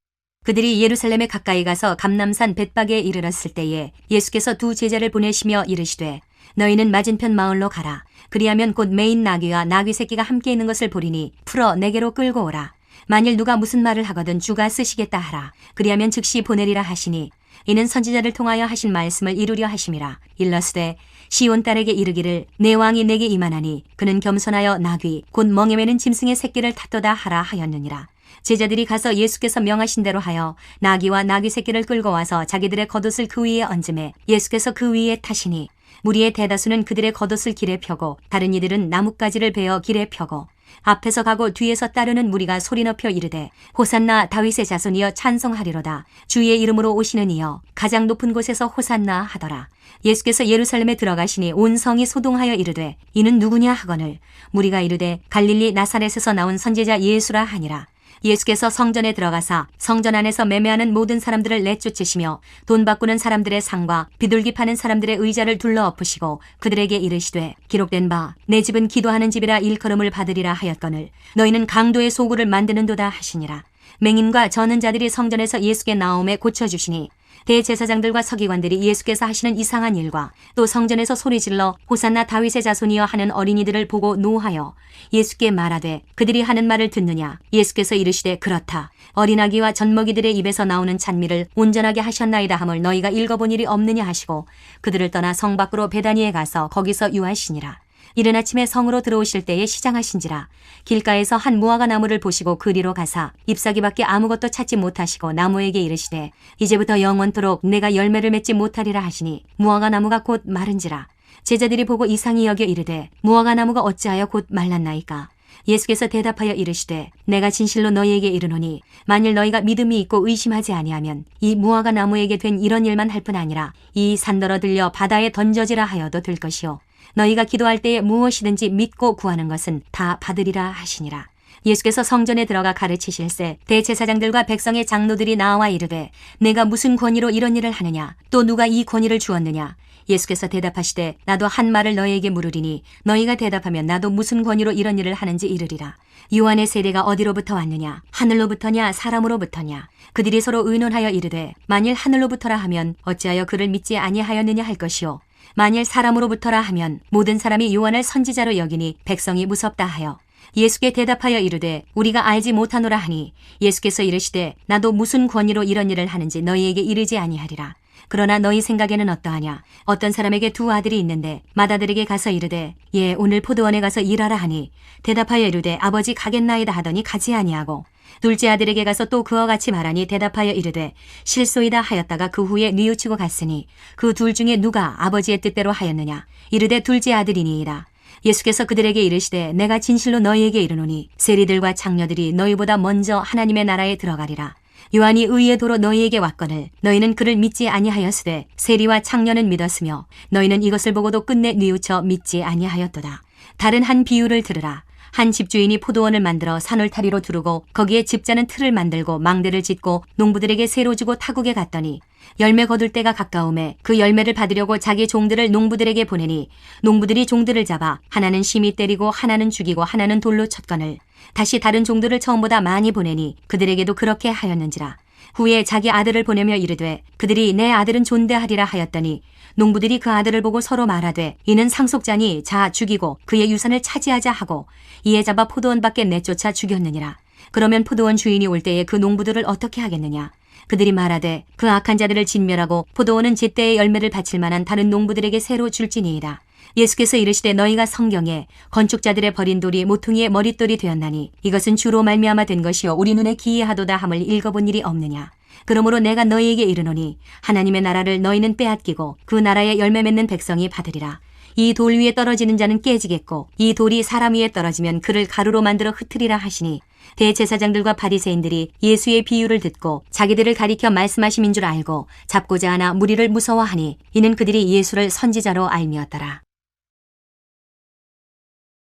Speaker 1: 그들이 예루살렘에 가까이 가서 감람산 벳박에 이르렀을 때에 예수께서 2 제자를 보내시며 이르시되 너희는 맞은편 마을로 가라. 그리하면 곧 매인 나귀와 나귀 새끼가 함께 있는 것을 보리니 풀어 내게로 끌고 오라. 만일 누가 무슨 말을 하거든 주가 쓰시겠다 하라. 그리하면 즉시 보내리라 하시니 이는 선지자를 통하여 하신 말씀을 이루려 하심이라. 일러스되 시온 딸에게 이르기를 내 왕이 내게 임하나니 그는 겸손하여 나귀 곧 멍에 매는 짐승의 새끼를 탔도다 하라 하였느니라. 제자들이 가서 예수께서 명하신 대로 하여 나귀와 나귀 새끼를 끌고 와서 자기들의 겉옷을 그 위에 얹음에 예수께서 그 위에 타시니 무리의 대다수는 그들의 겉옷을 길에 펴고 다른 이들은 나뭇가지를 베어 길에 펴고 앞에서 가고 뒤에서 따르는 무리가 소리 높여 이르되 호산나 다윗의 자손이여 찬송하리로다. 주의 이름으로 오시는 이여 가장 높은 곳에서 호산나 하더라. 예수께서 예루살렘에 들어가시니 온 성이 소동하여 이르되 이는 누구냐 하거늘 무리가 이르되 갈릴리 나사렛에서 나온 선지자 예수라 하니라. 예수께서 성전에 들어가사 성전 안에서 매매하는 모든 사람들을 내쫓으시며 돈 바꾸는 사람들의 상과 비둘기 파는 사람들의 의자를 둘러 엎으시고 그들에게 이르시되 기록된 바 내 집은 기도하는 집이라 일컬음을 받으리라 하였거늘 너희는 강도의 소굴을 만드는도다 하시니라. 맹인과 저는 자들이 성전에서 예수께 나옴에 고쳐주시니 대제사장들과 서기관들이 예수께서 하시는 이상한 일과 또 성전에서 소리질러 호산나 다윗의 자손이여 하는 어린이들을 보고 노하여 예수께 말하되 그들이 하는 말을 듣느냐. 예수께서 이르시되 그렇다. 어린아기와 젖먹이들의 입에서 나오는 찬미를 온전하게 하셨나이다 함을 너희가 읽어본 일이 없느냐 하시고 그들을 떠나 성 밖으로 베다니에 가서 거기서 유하시니라. 이른 아침에 성으로 들어오실 때에 시장하신지라. 길가에서 한 무화과 나무를 보시고 그리로 가사 잎사귀밖에 아무것도 찾지 못하시고 나무에게 이르시되 이제부터 영원토록 내가 열매를 맺지 못하리라 하시니 무화과 나무가 곧 마른지라. 제자들이 보고 이상히 여겨 이르되 무화과 나무가 어찌하여 곧 말랐나이까. 예수께서 대답하여 이르시되 내가 진실로 너희에게 이르노니 만일 너희가 믿음이 있고 의심하지 아니하면 이 무화과 나무에게 된 이런 일만 할 뿐 아니라 이 산더러 들려 바다에 던져지라 하여도 될 것이요 너희가 기도할 때에 무엇이든지 믿고 구하는 것은 다 받으리라 하시니라. 예수께서 성전에 들어가 가르치실세 대제사장들과 백성의 장로들이 나와 이르되 내가 무슨 권위로 이런 일을 하느냐. 또 누가 이 권위를 주었느냐. 예수께서 대답하시되 나도 한 말을 너희에게 물으리니 너희가 대답하면 나도 무슨 권위로 이런 일을 하는지 이르리라. 요한의 세례가 어디로부터 왔느냐. 하늘로부터냐 사람으로부터냐. 그들이 서로 의논하여 이르되 만일 하늘로부터라 하면 어찌하여 그를 믿지 아니하였느냐 할 것이요 만일 사람으로부터라 하면 모든 사람이 요한을 선지자로 여기니 백성이 무섭다 하여 예수께 대답하여 이르되 우리가 알지 못하노라 하니 예수께서 이르시되 나도 무슨 권위로 이런 일을 하는지 너희에게 이르지 아니하리라. 그러나 너희 생각에는 어떠하냐? 어떤 사람에게 두 아들이 있는데 맏아들에게 가서 이르되 예 오늘 포도원에 가서 일하라 하니 대답하여 이르되 아버지 가겠나이다 하더니 가지 아니하고 둘째 아들에게 가서 또 그와 같이 말하니 대답하여 이르되 실소이다 하였다가 그 후에 뉘우치고 갔으니 그 둘 중에 누가 아버지의 뜻대로 하였느냐? 이르되 둘째 아들이니이다. 예수께서 그들에게 이르시되 내가 진실로 너희에게 이르노니 세리들과 장녀들이 너희보다 먼저 하나님의 나라에 들어가리라. 요한이 의의 도로 너희에게 왔거늘 너희는 그를 믿지 아니하였으되 세리와 창녀는 믿었으며 너희는 이것을 보고도 끝내 뉘우쳐 믿지 아니하였도다. 다른 한 비유를 들으라. 한 집주인이 포도원을 만들어 산울타리로 두르고 거기에 집자는 틀을 만들고 망대를 짓고 농부들에게 세로 주고 타국에 갔더니 열매 거둘 때가 가까움에 그 열매를 받으려고 자기 종들을 농부들에게 보내니 농부들이 종들을 잡아 하나는 심히 때리고 하나는 죽이고 하나는 돌로 쳤거늘 다시 다른 종들을 처음보다 많이 보내니 그들에게도 그렇게 하였는지라. 후에 자기 아들을 보내며 이르되 그들이 내 아들은 존대하리라 하였더니 농부들이 그 아들을 보고 서로 말하되 이는 상속자니 자 죽이고 그의 유산을 차지하자 하고 이에 잡아 포도원 밖에 내쫓아 죽였느니라. 그러면 포도원 주인이 올 때에 그 농부들을 어떻게 하겠느냐? 그들이 말하되 그 악한 자들을 진멸하고 포도원은 제때의 열매를 바칠 만한 다른 농부들에게 새로 줄지니이다. 예수께서 이르시되 너희가 성경에 건축자들의 버린 돌이 모퉁이의 머릿돌이 되었나니 이것은 주로 말미암아 된 것이요 우리 눈에 기이하도다 함을 읽어본 일이 없느냐. 그러므로 내가 너희에게 이르노니 하나님의 나라를 너희는 빼앗기고 그 나라에 열매 맺는 백성이 받으리라. 이 돌 위에 떨어지는 자는 깨지겠고 이 돌이 사람 위에 떨어지면 그를 가루로 만들어 흩으리라 하시니 대제사장들과 바리새인들이 예수의 비유를 듣고 자기들을 가리켜 말씀하심인 줄 알고 잡고자 하나 무리를 무서워하니 이는 그들이 예수를 선지자로 알미었더라.